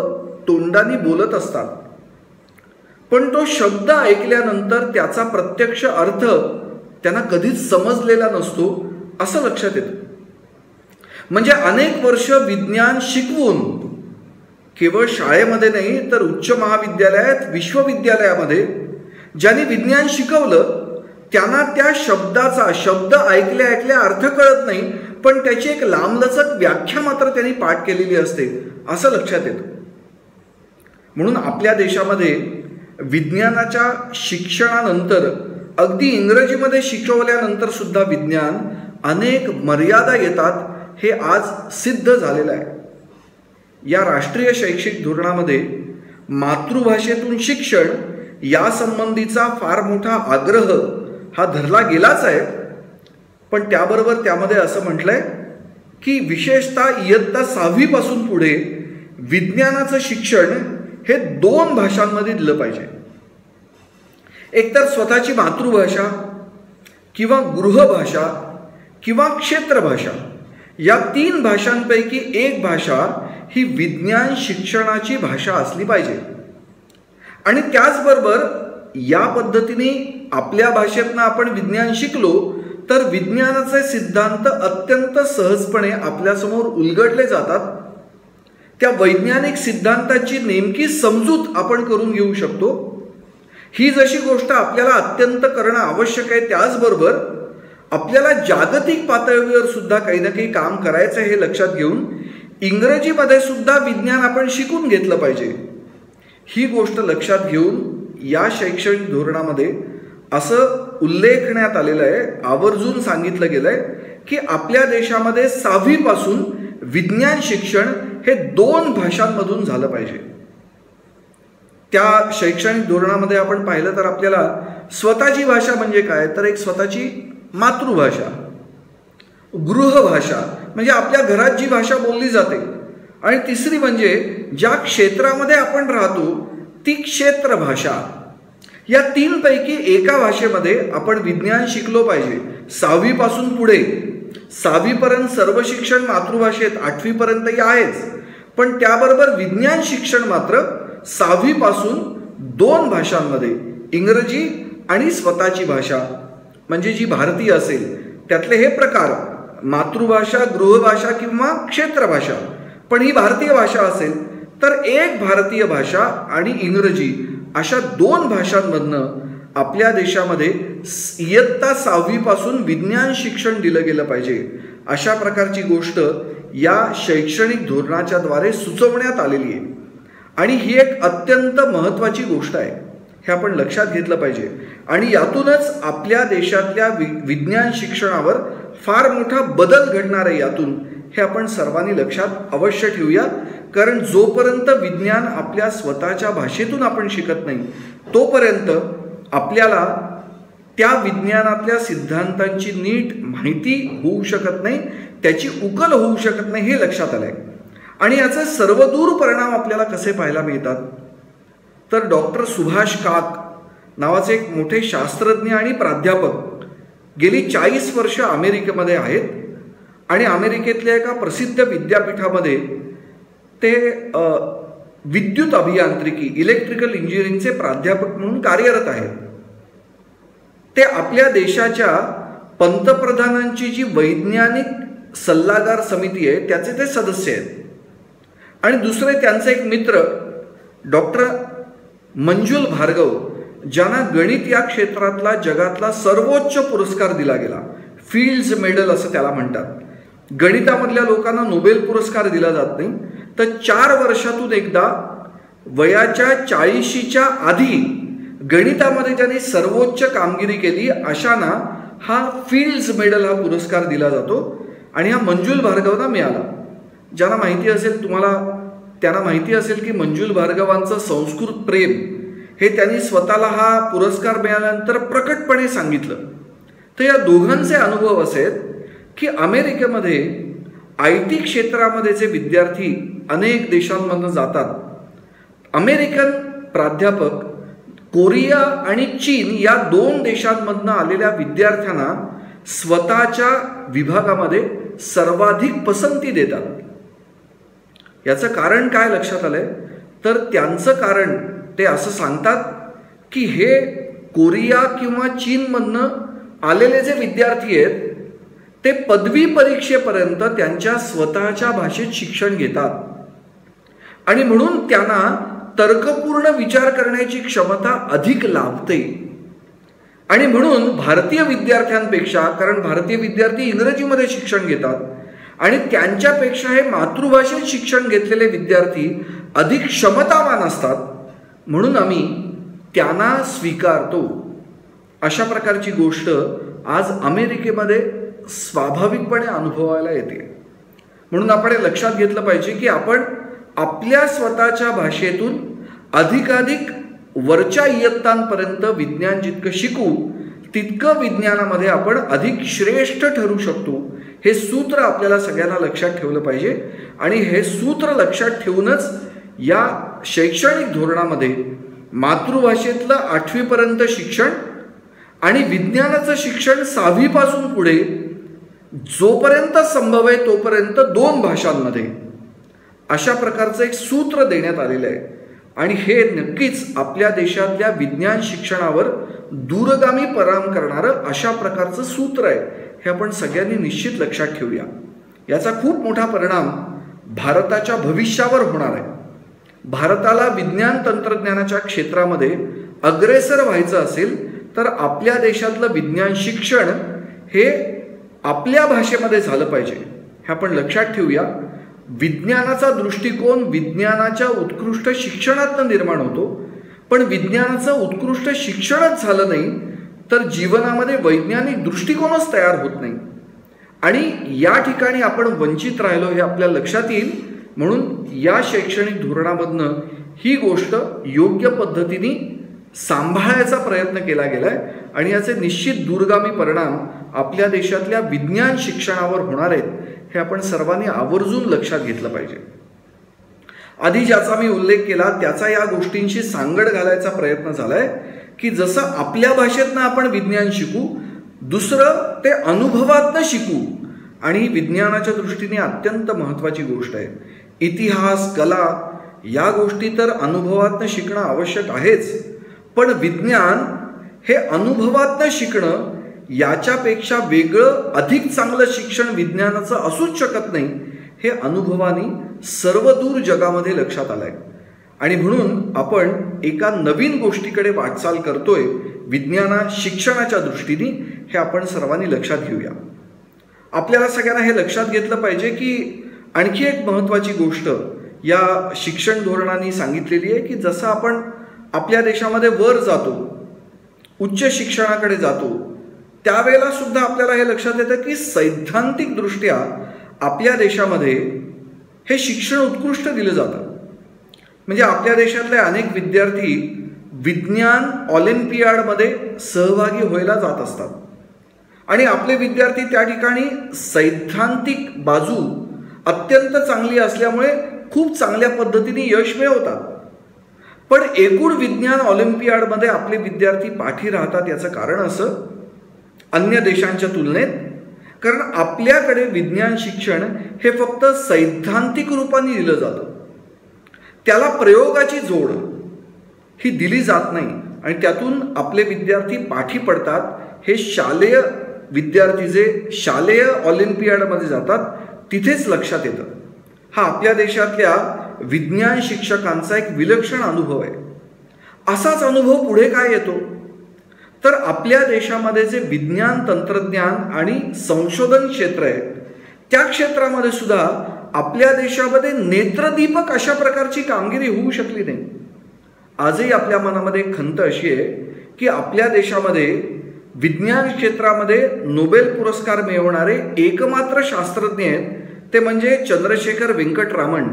तोंडाने बोलत असतात, पण तो शब्द ऐकल्यानंतर त्याचा प्रत्यक्ष अर्थ त्यांना कधीच समजलेला नसतो असं लक्षात येतं. म्हणजे अनेक वर्ष विज्ञान शिकवून केवळ शाळेमध्ये नाही तर उच्च महाविद्यालयात विश्वविद्यालयामध्ये ज्यांनी विज्ञान शिकवलं त्यांना त्या शब्दाचा शब्द ऐकल्या ऐकल्या अर्थ कळत नाही, पण त्याची एक लांबलचक व्याख्या मात्र त्यांनी पाठ केलेली असते असं लक्षात येतं. म्हणून आपल्या देशामध्ये विज्ञानाच्या शिक्षणानंतर अगदी इंग्रजीमध्ये शिकवल्यानंतर सुद्धा विज्ञान अनेक मर्यादा येतात हे आज सिद्ध झालेलं आहे. या राष्ट्रीय शैक्षणिक धोरणामध्ये मातृभाषेतून शिक्षण या संबंधीचा फार मोठा आग्रह हा धरला गेलाच आहे, पण त्याबरोबर त्यामध्ये असं म्हटलंय की विशेषतः इयत्ता 6वी पासून पुढे विज्ञानाचं शिक्षण हे 2 भाषांमध्ये दिलं पाहिजे. एकतर स्वतःची मातृभाषा किंवा गृहभाषा किंवा क्षेत्रभाषा या 3 भाषांपैकी एक भाषा ही विज्ञान शिक्षणाची भाषा असली पाहिजे. आणि त्याचबरोबर या पद्धतीने आपल्या भाषेतनं आपण विज्ञान शिकलो तर विज्ञानाचे सिद्धांत अत्यंत सहजपणे आपल्यासमोर उलगडले जातात. त्या वैज्ञानिक सिद्धांताची नेमकी समजूत आपण करून घेऊ शकतो. ही जशी गोष्ट आपल्याला अत्यंत करणं आवश्यक आहे, त्याचबरोबर आपल्याला जागतिक पातळीवर सुद्धा काही ना काही काम करायचं हे लक्षात घेऊन इंग्रजीमध्ये सुद्धा विज्ञान आपण शिकून घेतलं पाहिजे. ही गोष्ट लक्षात घेऊन या शैक्षणिक धोरणामध्ये असं उल्लेखण्यात आलेलं आहे, आवर्जून सांगितलं गेलंय की आपल्या देशामध्ये 6वी पासून विज्ञान शिक्षण हे 2 भाषांमधून झालं पाहिजे. त्या शैक्षणिक धोरणामध्ये आपण पाहिलं तर आपल्याला स्वतःची भाषा म्हणजे काय तर एक स्वतःची मातृभाषा, गृहभाषा म्हणजे आपल्या घरात जी भाषा बोलली जाते, आणि तिसरी म्हणजे ज्या क्षेत्रामध्ये आपण राहतो ती क्षेत्रभाषा. या 3 पैकी एका भाषेमध्ये आपण विज्ञान शिकलो पाहिजे. 6वी पासून पुढे 6वी पर्यंत सर्व शिक्षण मातृभाषेत, 8वी पर्यंतही आहेच, पण त्याबरोबर विज्ञान शिक्षण मात्र 6वी पासून 2 भाषांमध्ये, इंग्रजी आणि स्वतःची भाषा म्हणजे जी भारतीय असेल त्यातले हे प्रकार मातृभाषा, गृहभाषा किंवा क्षेत्रभाषा, पण ही भारतीय भाषा असेल तर एक भारतीय भाषा आणि इंग्रजी अशा 2 भाषांमधनं आपल्या देशामध्ये इयत्ता 6वी पासून विज्ञान शिक्षण दिलं गेलं पाहिजे. अशा प्रकारची गोष्ट या शैक्षणिक धोरणाच्या द्वारे सुचवण्यात आलेली आहे आणि ही एक अत्यंत महत्त्वाची गोष्ट आहे, हे आपण लक्षात घेतलं पाहिजे. आणि यातूनच आपल्या देशातल्या विज्ञान शिक्षणावर फार मोठा बदल घडणार आहे. यातून हे आपण सर्वांनी लक्षात अवश्य ठेवूया, कारण जोपर्यंत विज्ञान आपल्या स्वतःच्या भाषेतून आपण शिकत नाही तोपर्यंत आपल्याला त्या विज्ञानातल्या सिद्धांतांची नीट माहिती होऊ शकत नाही, त्याची उकल होऊ शकत नाही, हे लक्षात आलंय. आणि याचे सर्वदूर परिणाम आपल्याला कसे पाहायला मिळतात तर डॉक्टर सुभाष काक नावाचे एक मोठे शास्त्रज्ञ आणि प्राध्यापक गेली 40 वर्ष अमेरिकेमध्ये आहेत आणि अमेरिकेतल्या एका प्रसिद्ध विद्यापीठामध्ये ते विद्युत अभियांत्रिकी इलेक्ट्रिकल इंजिनिअरिंगचे प्राध्यापक म्हणून कार्यरत आहेत. ते आपल्या देशाच्या पंतप्रधानांची जी वैज्ञानिक सल्लागार समिती आहे त्याचे ते सदस्य आहेत. आणि दुसरे त्यांचे एक मित्र डॉक्टर मंजुल भार्गव, ज्यांना गणित या क्षेत्रातला जगातला सर्वोच्च पुरस्कार दिला गेला, फील्ड्स मेडल असं त्याला म्हणतात. गणितामधल्या लोकांना नोबेल पुरस्कार दिला जात नाही, तर 4 वर्षातून एकदा वयाच्या 40च्या आधी गणितामध्ये ज्यांनी सर्वोच्च कामगिरी केली अशांना हा फील्ड्स मेडल हा पुरस्कार दिला जातो. आणि हा मंजुल भार्गवना मिळाला. ज्यांना माहिती असेल, त्यांना माहिती असेल की मंजुल भार्गवांचं संस्कृत प्रेम हे त्यांनी स्वतःला हा पुरस्कार मिळाल्यानंतर प्रकटपणे सांगितलं. तर या दोघांचे अनुभव असे आहेत की अमेरिकेमध्ये IT क्षेत्रामध्ये जे विद्यार्थी अनेक देशांमधून जातात, अमेरिकन प्राध्यापक कोरिया आणि चीन या 2 देशांमधून आलेल्या विद्यार्थ्यांना स्वतःच्या विभागामध्ये सर्वाधिक पसंती देतात. याचं कारण काय लक्षात आलंय, तर त्यांचं कारण ते असं सांगतात की हे कोरिया किंवा चीनमधनं आलेले जे विद्यार्थी आहेत ते पदवी परीक्षेपर्यंत त्यांच्या स्वतःच्या भाषेत शिक्षण घेतात आणि म्हणून त्यांना तर्कपूर्ण विचार करण्याची क्षमता अधिक लाभते. आणि म्हणून भारतीय विद्यार्थ्यांपेक्षा, कारण भारतीय विद्यार्थी इंग्रजीमध्ये शिक्षण घेतात आणि त्यांच्यापेक्षा हे मातृभाषेत शिक्षण घेतलेले विद्यार्थी अधिक क्षमतावान असतात, म्हणून आम्ही त्यांना स्वीकारतो. अशा प्रकारची गोष्ट आज अमेरिकेमध्ये स्वाभाविकपणे अनुभवायला येते. म्हणून आपण हे लक्षात घेतलं पाहिजे की आपण आपल्या स्वतःच्या भाषेतून अधिकाधिक वरच्या इयत्तांपर्यंत विज्ञान जितकं शिकू तितकं विज्ञानामध्ये आपण अधिक श्रेष्ठ ठरू शकतो. हे सूत्र आपल्याला सगळ्यांना लक्षात ठेवलं पाहिजे. आणि हे सूत्र लक्षात ठेवूनच या शैक्षणिक धोरणामध्ये मातृभाषेतलं 8वी पर्यंत शिक्षण आणि विज्ञानाचं शिक्षण 6वी पासून पुढे जोपर्यंत संभव आहे तोपर्यंत 2 भाषांमध्ये अशा प्रकारचं एक सूत्र देण्यात आलेलं आहे. आणि हे नक्कीच आपल्या देशातल्या विज्ञान शिक्षणावर दूरगामी परिणाम करणारं अशा प्रकारचं सूत्र आहे. हे आपण सगळ्यांनी निश्चित लक्षात ठेवूया. याचा खूप मोठा परिणाम भारताच्या भविष्यावर होणार आहे. भारताला विज्ञान तंत्रज्ञानाच्या क्षेत्रामध्ये अग्रेसर व्हायचं असेल तर आपल्या देशातलं विज्ञान शिक्षण हे आपल्या भाषेमध्ये झालं पाहिजे. हे आपण लक्षात ठेवूया. विज्ञानाचा दृष्टिकोन विज्ञानाच्या उत्कृष्ट शिक्षणातून निर्माण होतो, पण विज्ञानाचं उत्कृष्ट शिक्षणच झालं नाही तर जीवनामध्ये वैज्ञानिक दृष्टिकोनच तयार होत नाही. आणि या ठिकाणी आपण वंचित राहिलो हे आपल्या लक्षात येईल. म्हणून या शैक्षणिक धोरणामधनं ही गोष्ट योग्य पद्धतीने सांभाळायचा प्रयत्न केला गेलाय आणि याचे निश्चित दूरगामी परिणाम आपल्या देशातल्या विज्ञान शिक्षणावर होणार आहेत. हे आपण सर्वांनी आवर्जून लक्षात घेतलं पाहिजे. आधी ज्याचा मी उल्लेख केला त्याचा या गोष्टींशी सांगड घालायचा प्रयत्न झालाय की जसं आपल्या भाषेतनं आपण विज्ञान शिकू, दुसरं ते अनुभवातनं शिकू. आणि विज्ञानाच्या दृष्टीने अत्यंत महत्त्वाची गोष्ट आहे. इतिहास, कला या गोष्टी तर अनुभवातनं शिकणं आवश्यक आहेच, पण विज्ञान हे अनुभवातनं शिकणं याच्यापेक्षा वेगळं अधिक चांगलं शिक्षण विज्ञानाचं असूच शकत नाही. हे अनुभवाने सर्वदूर जगामध्ये लक्षात आलंय. आणि म्हणून आपण एका नवीन गोष्टीकडे वाटचाल करतोय विज्ञाना शिक्षणाच्या दृष्टीने. हे आपण सर्वांनी लक्षात घेऊया. आपल्याला सगळ्यांना हे लक्षात घेतलं पाहिजे की आणखी एक महत्त्वाची गोष्ट या शिक्षण धोरणाने सांगितलेली आहे की जसं आपण आपल्या देशामध्ये वर जातो, उच्च शिक्षणाकडे जातो, त्यावेळेला सुद्धा आपल्याला हे लक्षात येतं की सैद्धांतिकदृष्ट्या आपल्या देशामध्ये हे शिक्षण उत्कृष्ट दिलं जातं. म्हणजे आपल्या देशातले अनेक विद्यार्थी विज्ञान ऑलिम्पियाडमध्ये सहभागी व्हायला जात असतात आणि आपले विद्यार्थी त्या ठिकाणी सैद्धांतिक बाजू अत्यंत चांगली असल्यामुळे खूप चांगल्या पद्धतीने यश मिळवतात. पण एकूण विज्ञान ऑलिम्पियाडमध्ये आपले विद्यार्थी पाठी राहतात याचं कारण असं अन्य देशांच्या तुलनेत, कारण आपल्याकडे विज्ञान शिक्षण हे फक्त सैद्धांतिक रूपाने दिलं जातं, त्याला प्रयोगाची जोड ही दिली जात नाही आणि त्यातून आपले विद्यार्थी पाठी पडतात. हे शालेय विद्यार्थी जे शालेय ऑलिम्पियाडमध्ये जातात तिथेच लक्षात येतं. हा आपल्या देशातल्या विज्ञान शिक्षकांचा एक विलक्षण अनुभव आहे. असाच अनुभव पुढे काय येतो तर आपल्या देशामध्ये जे विज्ञान तंत्रज्ञान आणि संशोधन क्षेत्र आहे त्या क्षेत्रामध्ये सुद्धा आपल्या देशामध्ये नेत्रदीपक अशा प्रकारची कामगिरी होऊ शकली नाही. आजही आपल्या मनामध्ये एक खंत अशी आहे की आपल्या देशामध्ये विज्ञान क्षेत्रामध्ये नोबेल पुरस्कार मिळवणारे एकमात्र शास्त्रज्ञ आहेत ते म्हणजे चंद्रशेखर वेंकटरामन.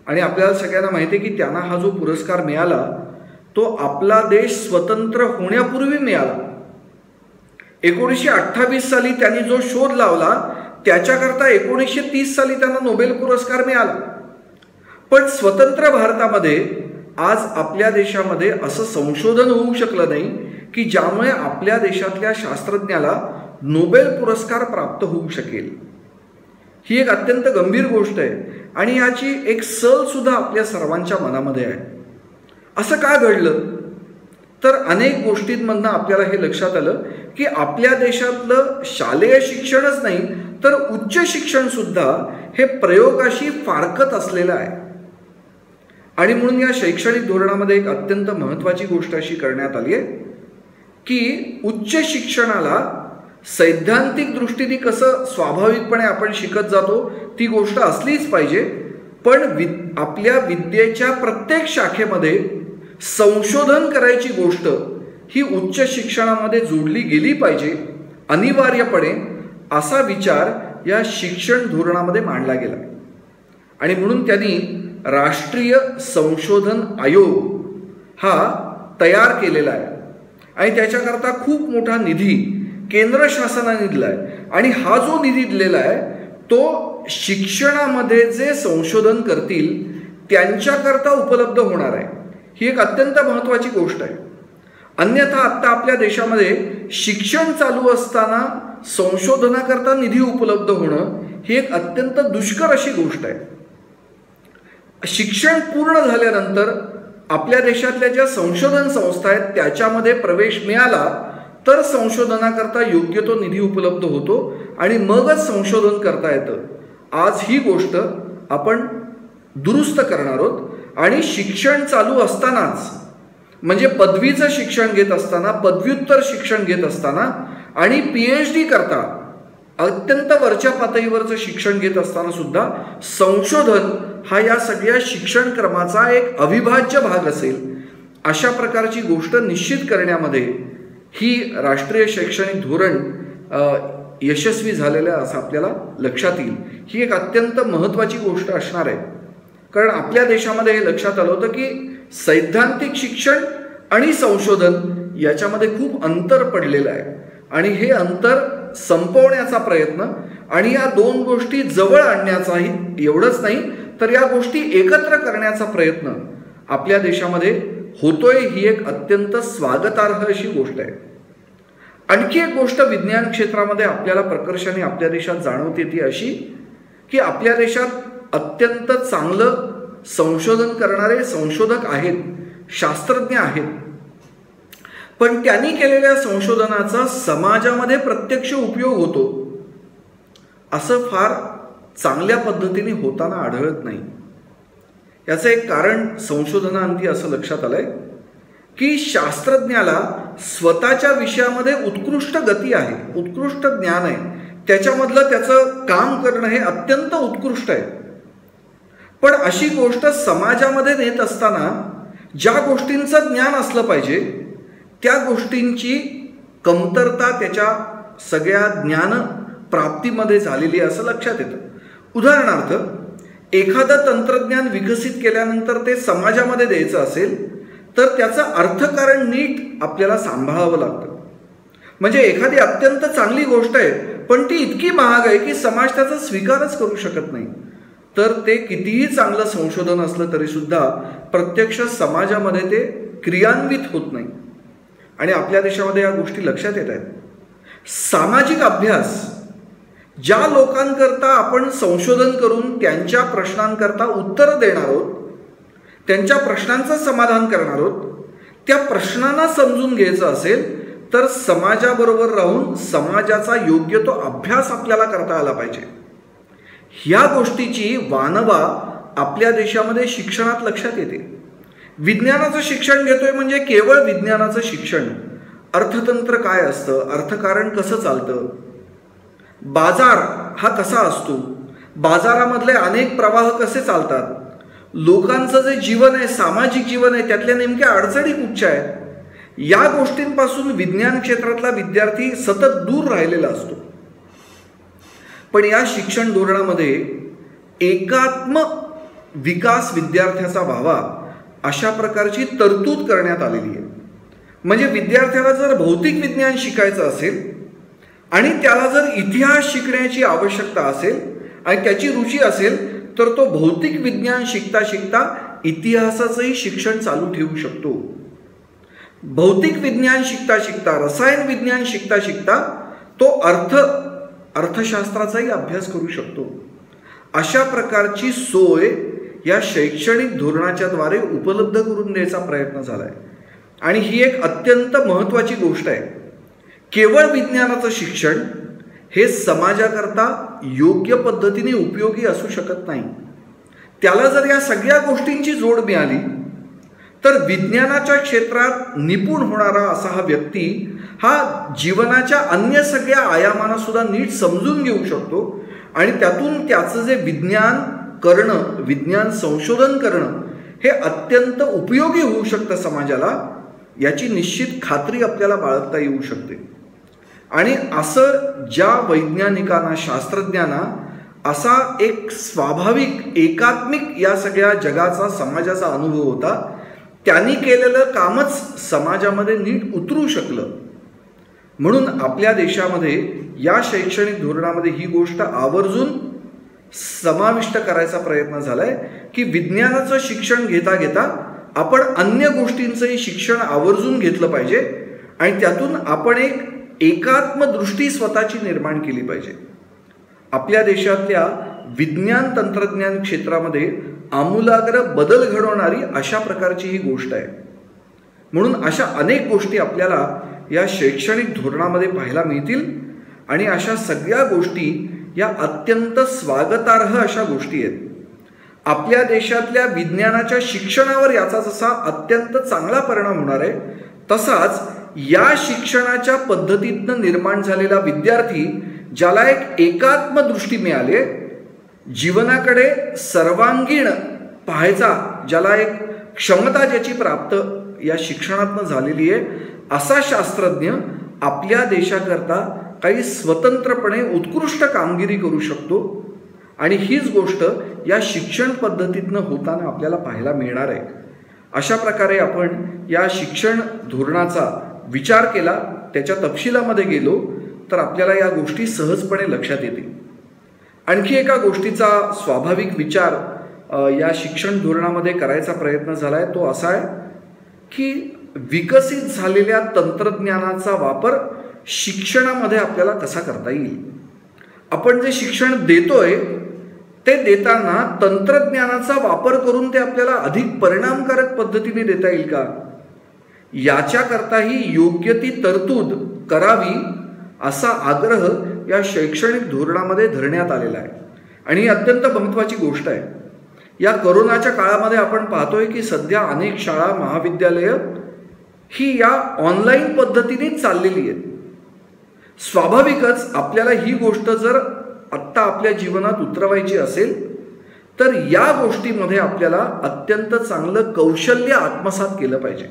आणि आपल्याला सगळ्यांना माहिती आहे की त्यांना हा जो पुरस्कार मिळाला तो आपला देश स्वतंत्र होण्यापूर्वी मिळाला. 1928 साली त्यांनी जो शोध लावला त्याच्याकरता 1930 साली त्यांना नोबेल पुरस्कार मिळाला. पण स्वतंत्र भारतामध्ये आज आपल्या देशामध्ये असं संशोधन होऊ शकलं नाही की ज्यामुळे आपल्या देशातल्या शास्त्रज्ञाला नोबेल पुरस्कार प्राप्त होऊ शकेल. ही एक अत्यंत गंभीर गोष्ट आहे आणि याची एक सल सुद्धा आपल्या सर्वांच्या मनामध्ये आहे. असं का घडलं तर अनेक गोष्टींमधनं आपल्याला हे लक्षात आलं की आपल्या देशातलं शालेय शिक्षणच नाही तर उच्च शिक्षण सुद्धा हे प्रयोगाशी फारकत असलेलं आहे. आणि म्हणून या शैक्षणिक धोरणामध्ये एक अत्यंत महत्त्वाची गोष्ट अशी करण्यात आली आहे की उच्च शिक्षणाला सैद्धांतिक दृष्टीने कसं स्वाभाविकपणे आपण शिकत जातो ती गोष्ट असलीच पाहिजे, पण आपल्या विद्येच्या प्रत्येक शाखेमध्ये संशोधन करायची गोष्ट ही उच्च शिक्षणामध्ये जोडली गेली पाहिजे अनिवार्यपणे, असा विचार या शिक्षण धोरणामध्ये मांडला गेला. आणि म्हणून त्यांनी राष्ट्रीय संशोधन आयोग हा तयार केलेला आहे आणि त्याच्याकरता खूप मोठा निधी केंद्र शासनाने दिला आहे. आणि हा जो निधी दिलेला आहे तो शिक्षणामध्ये जे संशोधन करतील त्यांच्याकरता उपलब्ध होणार आहे. ही एक अत्यंत महत्त्वाची गोष्ट आहे. अन्यथा आत्ता आपल्या देशामध्ये शिक्षण चालू असताना संशोधनाकरता निधी उपलब्ध होणं ही एक अत्यंत दुष्कर अशी गोष्ट आहे. शिक्षण पूर्ण झाल्यानंतर आपल्या देशातल्या ज्या संशोधन संस्था आहेत त्याच्यामध्ये प्रवेश मिळाला तर संशोधनाकरता योग्य तो निधी उपलब्ध होतो आणि मगच संशोधन करता येतं. आज ही गोष्ट आपण दुरुस्त करणार आहोत आणि शिक्षण चालू असतानाच म्हणजे पदवीचं शिक्षण घेत असताना, पदव्युत्तर शिक्षण घेत असताना आणि PhD करता अत्यंत वरच्या पातळीवरचं शिक्षण घेत असताना सुद्धा संशोधन हा या सगळ्या शिक्षण क्रमाचा एक अविभाज्य भाग असेल अशा प्रकारची गोष्ट निश्चित करण्यामध्ये ही राष्ट्रीय शैक्षणिक धोरण यशस्वी झालेलं आहे असं आपल्याला लक्षात येईल. ही एक अत्यंत महत्त्वाची गोष्ट असणार आहे, कारण आपल्या देशामध्ये हे लक्षात आलं होतं की सैद्धांतिक शिक्षण आणि संशोधन याच्यामध्ये खूप अंतर पडलेलं आहे आणि हे अंतर संपवण्याचा प्रयत्न आणि या दोन गोष्टी जवळ आणण्याचाही, एवढंच नाही तर या गोष्टी एकत्र करण्याचा प्रयत्न आपल्या देशामध्ये होतोय. ही एक अत्यंत स्वागतार्ह अशी गोष्ट आहे. आणखी एक गोष्ट विज्ञान क्षेत्रामध्ये आपल्याला प्रकर्षाने आपल्या देशात जाणवते ती अशी की आपल्या देशात अत्यंत चांगलं संशोधन करणारे संशोधक आहेत, शास्त्रज्ञ आहेत, पण त्यांनी केलेल्या संशोधनाचा समाजामध्ये प्रत्यक्ष उपयोग होतो असं फार चांगल्या पद्धतीने होताना आढळत नाही. याचं एक कारण संशोधनाअंती असं लक्षात आलंय की शास्त्रज्ञाला स्वतःच्या विषयामध्ये उत्कृष्ट गती आहे, उत्कृष्ट ज्ञान आहे, त्याच्यामधलं त्याचं काम करणं हे अत्यंत उत्कृष्ट आहे. पण अशी गोष्ट समाजामध्ये नेत असताना ज्या गोष्टींचं ज्ञान असलं पाहिजे त्या गोष्टींची कमतरता त्याच्या सगळ्या ज्ञान प्राप्तीमध्ये झालेली आहे असं लक्षात येतं. उदाहरणार्थ, एखादं तंत्रज्ञान विकसित केल्यानंतर ते समाजामध्ये द्यायचं असेल तर त्याचं अर्थकारण नीट आपल्याला सांभाळावं लागतं. म्हणजे एखादी अत्यंत चांगली गोष्ट आहे पण ती इतकी महाग आहे की समाज त्याचा स्वीकारच करू शकत नाही, तर ते कितीही चांगलं संशोधन असलं तरी सुद्धा प्रत्यक्ष समाजामध्ये ते क्रियान्वित होत नाही. आणि आपल्या देशामध्ये या गोष्टी लक्षात येत आहेत. सामाजिक अभ्यास, ज्या लोकांकरता आपण संशोधन करून त्यांच्या प्रश्नांकरता उत्तर देणार आहोत, त्यांच्या प्रश्नांचं समाधान करणार आहोत, त्या प्रश्नांना समजून घ्यायचं असेल तर समाजाबरोबर राहून समाजाचा योग्य तो अभ्यास आपल्याला करता आला पाहिजे. ह्या गोष्टीची वानवा आपल्या देशामध्ये शिक्षणात लक्षात येते. विज्ञानाचं शिक्षण घेतोय म्हणजे केवळ विज्ञानाचं शिक्षण. अर्थतंत्र काय असतं, अर्थकारण कसं चालतं, बाजार हा कसा असतो, बाजारामधले अनेक प्रवाह कसे चालतात, लोकांचं जे जीवन आहे, सामाजिक जीवन आहे, त्यातल्या नेमक्या अडचणी कुठच्या आहेत, या गोष्टींपासून विज्ञान क्षेत्रातला विद्यार्थी सतत दूर राहिलेला असतो. पण या शिक्षण धोरणामध्ये एकात्म विकास विद्यार्थ्याचा व्हावा अशा प्रकारची तरतूद करण्यात आलेली आहे. म्हणजे विद्यार्थ्याला जर भौतिक विज्ञान शिकायचं असेल आणि त्याला जर इतिहास शिकण्याची आवश्यकता असेल आणि त्याची रुची असेल तर तो भौतिक विज्ञान शिकता शिकता इतिहासाचंही शिक्षण चालू ठेवू शकतो. भौतिक विज्ञान शिकता शिकता, रसायन विज्ञान शिकता शिकता तो अर्थशास्त्राचाही अभ्यास करू शकतो. अशा प्रकारची सोय या शैक्षणिक धोरणाच्या द्वारे उपलब्ध करून द्यायचा प्रयत्न झाला आहे. आणि ही एक अत्यंत महत्त्वाची गोष्ट आहे. केवळ विज्ञानाचं शिक्षण हे समाजाकरता योग्य पद्धतीने उपयोगी असू शकत नाही. त्याला जर या सगळ्या गोष्टींची जोड मिळाली तर विज्ञानाच्या क्षेत्रात निपुण होणारा असा हा व्यक्ती हा जीवनाच्या अन्य सगळ्या आयामांना सुद्धा नीट समजून घेऊ शकतो आणि त्यातून त्याचं जे विज्ञान करणं, विज्ञान संशोधन करणं हे अत्यंत उपयोगी होऊ शकतं समाजाला, याची निश्चित खात्री आपल्याला बाळगता येऊ शकते. आणि असं ज्या वैज्ञानिकांना, शास्त्रज्ञांना असा एक स्वाभाविक एकात्मिक या सगळ्या जगाचा, समाजाचा अनुभव होता, त्यांनी केलेलं कामच समाजामध्ये नीट उतरू शकलं. म्हणून आपल्या देशामध्ये या शैक्षणिक धोरणामध्ये ही गोष्ट आवर्जून समाविष्ट करायचा प्रयत्न झालाय की विज्ञानाचं शिक्षण घेता घेता आपण अन्य गोष्टींचंही शिक्षण आवर्जून घेतलं पाहिजे आणि त्यातून आपण एक एकात्म दृष्टी स्वतःची निर्माण केली पाहिजे. आपल्या देशातल्या विज्ञान तंत्रज्ञान क्षेत्रामध्ये आमूलाग्र बदल घडवणारी अशा प्रकारची ही गोष्ट आहे. म्हणून अशा अनेक गोष्टी आपल्याला या शैक्षणिक धोरणामध्ये पाहायला मिळतील आणि अशा सगळ्या गोष्टी या अत्यंत स्वागतार्ह अशा गोष्टी आहेत. आपल्या देशातल्या विज्ञानाच्या शिक्षणावर याचा जसा अत्यंत चांगला परिणाम होणार आहे, तसाच या शिक्षणाच्या पद्धतीतनं निर्माण झालेला विद्यार्थी ज्याला एक एकात्म दृष्टी मिळाली, जीवनाकडे सर्वांगीण पाहायचा ज्याला एक क्षमता ज्याची प्राप्त या शिक्षणातनं झालेली आहे, असा शास्त्रज्ञ आपल्या देशाकरता काही स्वतंत्रपणे उत्कृष्ट कामगिरी करू शकतो. आणि हीच गोष्ट या शिक्षण पद्धतीतनं होताना आपल्याला पाहायला मिळणार आहे. अशा प्रकारे आपण या शिक्षण धोरणाचा विचार केला, त्याच्या तपशिलामध्ये गेलो तर आपल्याला या गोष्टी सहजपणे लक्षात येतील. आणखी एका गोष्टीचा स्वाभाविक विचार या शिक्षण धोरणामध्ये करायचा प्रयत्न झाला आहे, तो असा आहे की विकसित झालेल्या तंत्रज्ञानाचा वापर शिक्षणामध्ये आपल्याला कसा करता येईल. आपण जे शिक्षण देतोय ते देताना तंत्रज्ञानाचा वापर करून ते आपल्याला अधिक परिणामकारक पद्धतीने देता येईल का, याच्याकरताही योग्य ती तरतूद करावी असा आग्रह या शैक्षणिक धोरणामध्ये धरण्यात आलेला आहे. आणि ही अत्यंत महत्त्वाची गोष्ट आहे. या कोरोनाच्या काळामध्ये आपण पाहतोय की सध्या अनेक शाळा, महाविद्यालयं ही या ऑनलाईन पद्धतीनेच चाललेली आहेत. स्वाभाविकच आपल्याला ही गोष्ट जर आत्ता आपल्या जीवनात उतरवायची असेल तर या गोष्टीमध्ये आपल्याला अत्यंत चांगलं कौशल्य आत्मसात केलं पाहिजे.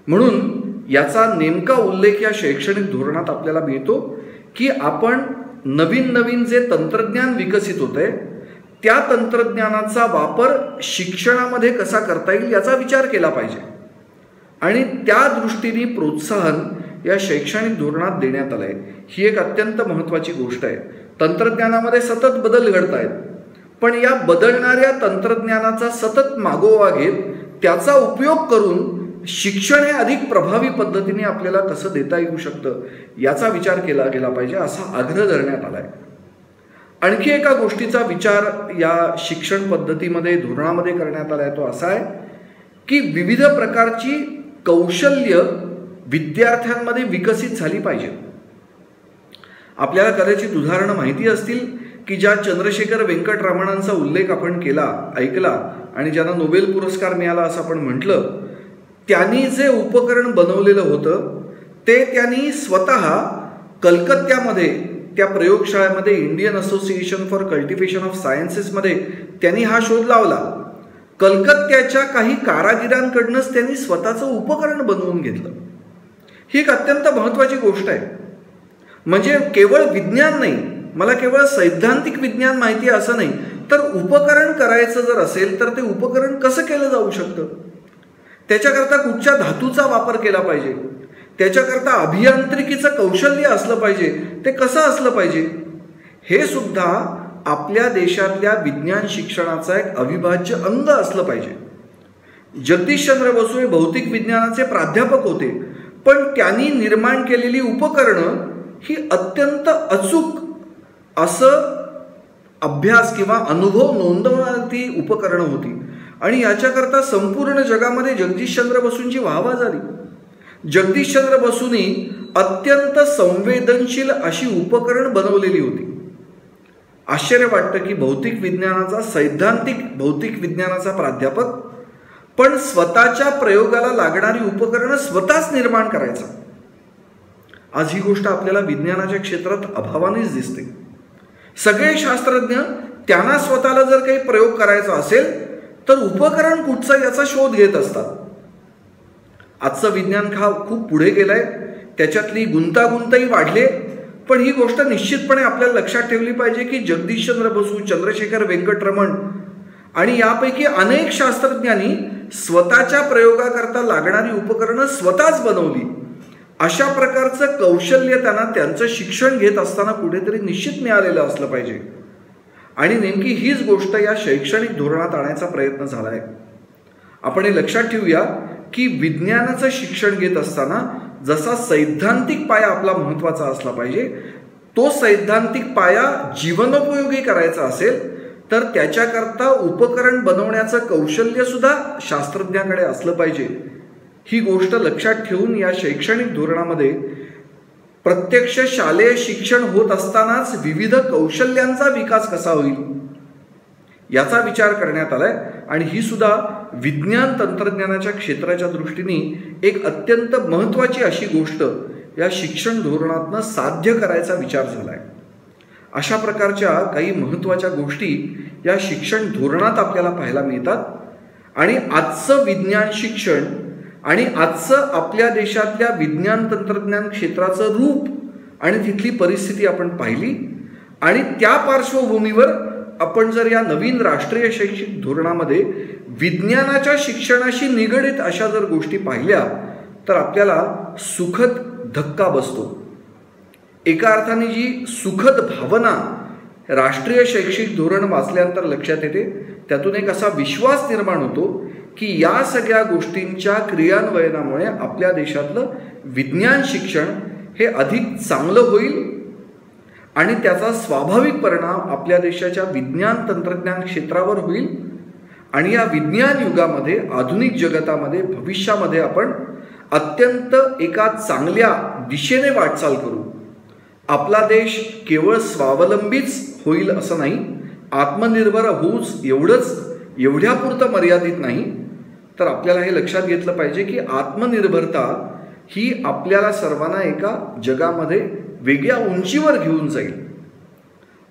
म्हणून याचा नेमका उल्लेख या शैक्षणिक धोरणात आपल्याला मिळतो की आपण नवीन नवीन जे तंत्रज्ञान विकसित होत आहे त्या तंत्रज्ञानाचा वापर शिक्षणामध्ये कसा करता येईल याचा विचार केला पाहिजे. आणि त्या दृष्टीने प्रोत्साहन या शैक्षणिक धोरणात देण्यात आलं आहे. ही एक अत्यंत महत्त्वाची गोष्ट आहे. तंत्रज्ञानामध्ये सतत बदल घडत आहेत. पण या बदलणाऱ्या तंत्रज्ञानाचा सतत मागोवा घेत त्याचा उपयोग करून शिक्षण हे अधिक प्रभावी पद्धतीने आपल्याला कसं देता येऊ शकतं याचा विचार केला गेला पाहिजे, असा आग्रह धरण्यात आला आहे. आणखी एका गोष्टीचा विचार या शिक्षण पद्धतीमध्ये, धोरणामध्ये करण्यात आला आहे, तो असा आहे की विविध प्रकारची कौशल्य विद्यार्थ्यांमध्ये विकसित झाली पाहिजे. आपल्याला कदाचित उदाहरणं माहिती असतील की ज्या चंद्रशेखर वेंकटरमणांचा उल्लेख आपण केला, ऐकला आणि ज्यांना नोबेल पुरस्कार मिळाला असं आपण म्हटलं, त्यांनी जे उपकरण बनवलेलं होतं ते त्यांनी स्वतः कलकत्त्यामध्ये त्या प्रयोगशाळेमध्ये Indian association for cultivation of सायन्सेसमध्ये त्यांनी हा शोध लावला. कलकत्त्याच्या काही कारागिरांकडूनच त्यांनी स्वतःचं उपकरण बनवून घेतलं. ही एक अत्यंत महत्त्वाची गोष्ट आहे. म्हणजे केवळ विज्ञान नाही, मला केवळ सैद्धांतिक विज्ञान माहिती आहे असं नाही, तर उपकरण करायचं जर असेल तर ते उपकरण कसं केलं जाऊ शकतं, त्याच्याकरता कुठच्या धातूचा वापर केला पाहिजे, त्याच्याकरता अभियांत्रिकीचं कौशल्य असलं पाहिजे, ते कसं असलं पाहिजे, हे सुद्धा आपल्या देशातल्या विज्ञान शिक्षणाचा एक अविभाज्य अंग असलं पाहिजे. जगदीशचंद्र बसू हे भौतिक विज्ञानाचे प्राध्यापक होते, पण त्यांनी निर्माण केलेली उपकरणं ही अत्यंत अचूक असं अभ्यास किंवा अनुभव नोंदवणारी ती उपकरणं होती. आणि याच्याकरता संपूर्ण जगामध्ये जगदीशचंद्र बसूंची वाहवा झाली. जगदीशचंद्र बसूंनी अत्यंत संवेदनशील अशी उपकरण बनवलेली होती. आश्चर्य वाटतं की भौतिक विज्ञानाचा, सैद्धांतिक भौतिक विज्ञानाचा प्राध्यापक पण स्वतःच्या प्रयोगाला लागणारी उपकरणं स्वतःच निर्माण करायचा. आज ही गोष्ट आपल्याला विज्ञानाच्या क्षेत्रात अभावानेच दिसते. सगळे शास्त्रज्ञ त्यांना स्वतःला जर काही प्रयोग करायचा असेल तर उपकरण कुठचं याचा शोध घेत असतात. आजचं विज्ञान खूप पुढे गेलंय, त्याच्यातली गुंतागुंतही वाढले, पण ही गोष्ट निश्चितपणे आपल्याला लक्षात ठेवली पाहिजे की जगदीशचंद्र बसू, चंद्रशेखर वेंकटरमण आणि यापैकी अनेक शास्त्रज्ञांनी स्वतःच्या प्रयोगाकरता लागणारी उपकरणं स्वतःच बनवली. अशा प्रकारचं कौशल्य त्यांना त्यांचं शिक्षण घेत असताना कुठेतरी निश्चित मिळालेलं असलं पाहिजे. आणि नेमकी हीच गोष्ट या शैक्षणिक धोरणात आणायचा प्रयत्न झाला आहे. आपण हे लक्षात ठेवूया की विज्ञानाचं शिक्षण घेत असताना जसा सैद्धांतिक पाया आपला महत्त्वाचा असला पाहिजे, तो सैद्धांतिक पाया जीवनोपयोगी करायचा असेल तर त्याच्याकरता उपकरण बनवण्याचं कौशल्य सुद्धा शास्त्रज्ञाकडे असलं पाहिजे. ही गोष्ट लक्षात ठेवून या शैक्षणिक धोरणामध्ये प्रत्यक्ष शालेय शिक्षण होत असतानाच विविध कौशल्यांचा विकास कसा होईल याचा विचार करण्यात आलाय. आणि ही सुद्धा विज्ञान तंत्रज्ञानाच्या क्षेत्राच्या दृष्टीने एक अत्यंत महत्त्वाची अशी गोष्ट या शिक्षण धोरणातनं साध्य करायचा विचार झालाय. अशा प्रकारच्या काही महत्त्वाच्या गोष्टी या शिक्षण धोरणात आपल्याला पाहायला मिळतात. आणि आजचं विज्ञान शिक्षण आणि आजचं आपल्या देशातल्या विज्ञान तंत्रज्ञान क्षेत्राचं रूप आणि तिथली परिस्थिती आपण पाहिली. आणि त्या पार्श्वभूमीवर आपण जर या नवीन राष्ट्रीय शैक्षणिक धोरणामध्ये विज्ञानाच्या शिक्षणाशी निगडित अशा जर गोष्टी पाहिल्या तर आपल्याला सुखद धक्का बसतो. एका अर्थाने जी सुखद भावना राष्ट्रीय शैक्षणिक धोरण वाचल्यानंतर लक्षात येते, त्यातून एक असा विश्वास निर्माण होतो की या सगळ्या गोष्टींच्या क्रियान्वयनामुळे आपल्या देशातलं विज्ञान शिक्षण हे अधिक चांगलं होईल आणि त्याचा स्वाभाविक परिणाम आपल्या देशाच्या विज्ञान तंत्रज्ञान क्षेत्रावर होईल. आणि या विज्ञान युगामध्ये, आधुनिक जगतामध्ये, भविष्यामध्ये आपण अत्यंत एका चांगल्या दिशेने वाटचाल करू. आपला देश केवळ स्वावलंबीच होईल असं नाही, आत्मनिर्भर होऊच एवढ्यापुरतं मर्यादित नाही, तर आपल्याला हे लक्षात घेतलं पाहिजे की आत्मनिर्भरता ही आपल्याला सर्वांना एका जगामध्ये वेगळ्या उंचीवर घेऊन जाईल.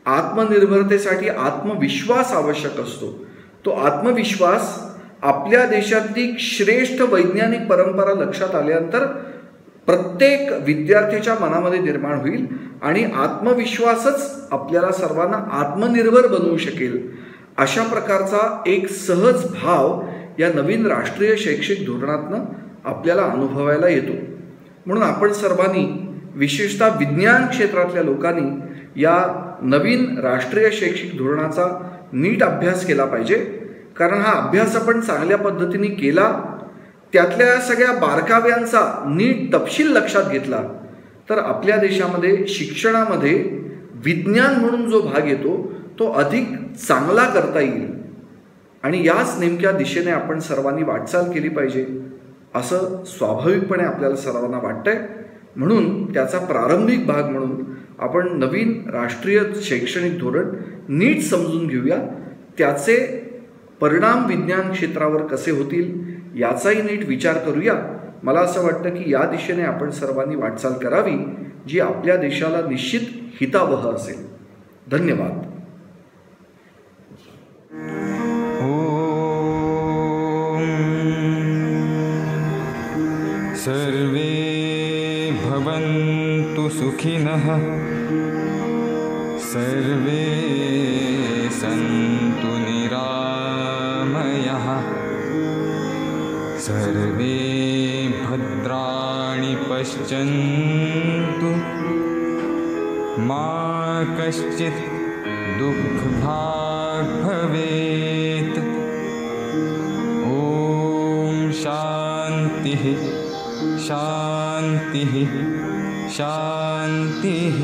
आत्मनिर्भरतेसाठी आत्मविश्वास आवश्यक असतो. तो आत्मविश्वास आपल्या देशातली श्रेष्ठ वैज्ञानिक परंपरा लक्षात आल्यानंतर प्रत्येक विद्यार्थ्याच्या मनामध्ये निर्माण होईल आणि आत्मविश्वासच आपल्याला सर्वांना आत्मनिर्भर बनवू शकेल. अशा प्रकारचा एक सहज भाव या नवीन राष्ट्रीय शैक्षणिक धोरणातनं आपल्याला अनुभवायला येतो. म्हणून आपण सर्वांनी, विशेषतः विज्ञान क्षेत्रातल्या लोकांनी या नवीन राष्ट्रीय शैक्षणिक धोरणाचा नीट अभ्यास केला पाहिजे. कारण हा अभ्यास आपण चांगल्या पद्धतीने केला, त्यातल्या सगळ्या बारकाव्यांचा नीट तपशील लक्षात घेतला, तर आपल्या देशामध्ये शिक्षणामध्ये विज्ञान म्हणून जो भाग येतो तो अधिक चांगला करता येईल. आणि याच नेमक्या दिशेने आपण सर्वांनी वाटचाल केली पाहिजे असं स्वाभाविकपणे आपल्याला सर्वांना वाटतंय. म्हणून त्याचा प्रारंभिक भाग म्हणून आपण नवीन राष्ट्रीय शैक्षणिक धोरण नीट समजून घेऊया. त्याचे परिणाम विज्ञान क्षेत्रावर कसे होतील याचाही नीट विचार करूया. मला असं वाटतं की या दिशेने आपण सर्वांनी वाटचाल करावी, जी आपल्या देशाला निश्चित हितावह असेल. धन्यवाद. सर्वे भवन्तु सुखिनः, सर्वे सन्तु निरामयाः, सर्वे भद्राणि पश्यन्तु, मा कश्चित् दुःखभाग् भवेत्. ॐ शान्तिः शान्तिः शान्तिः.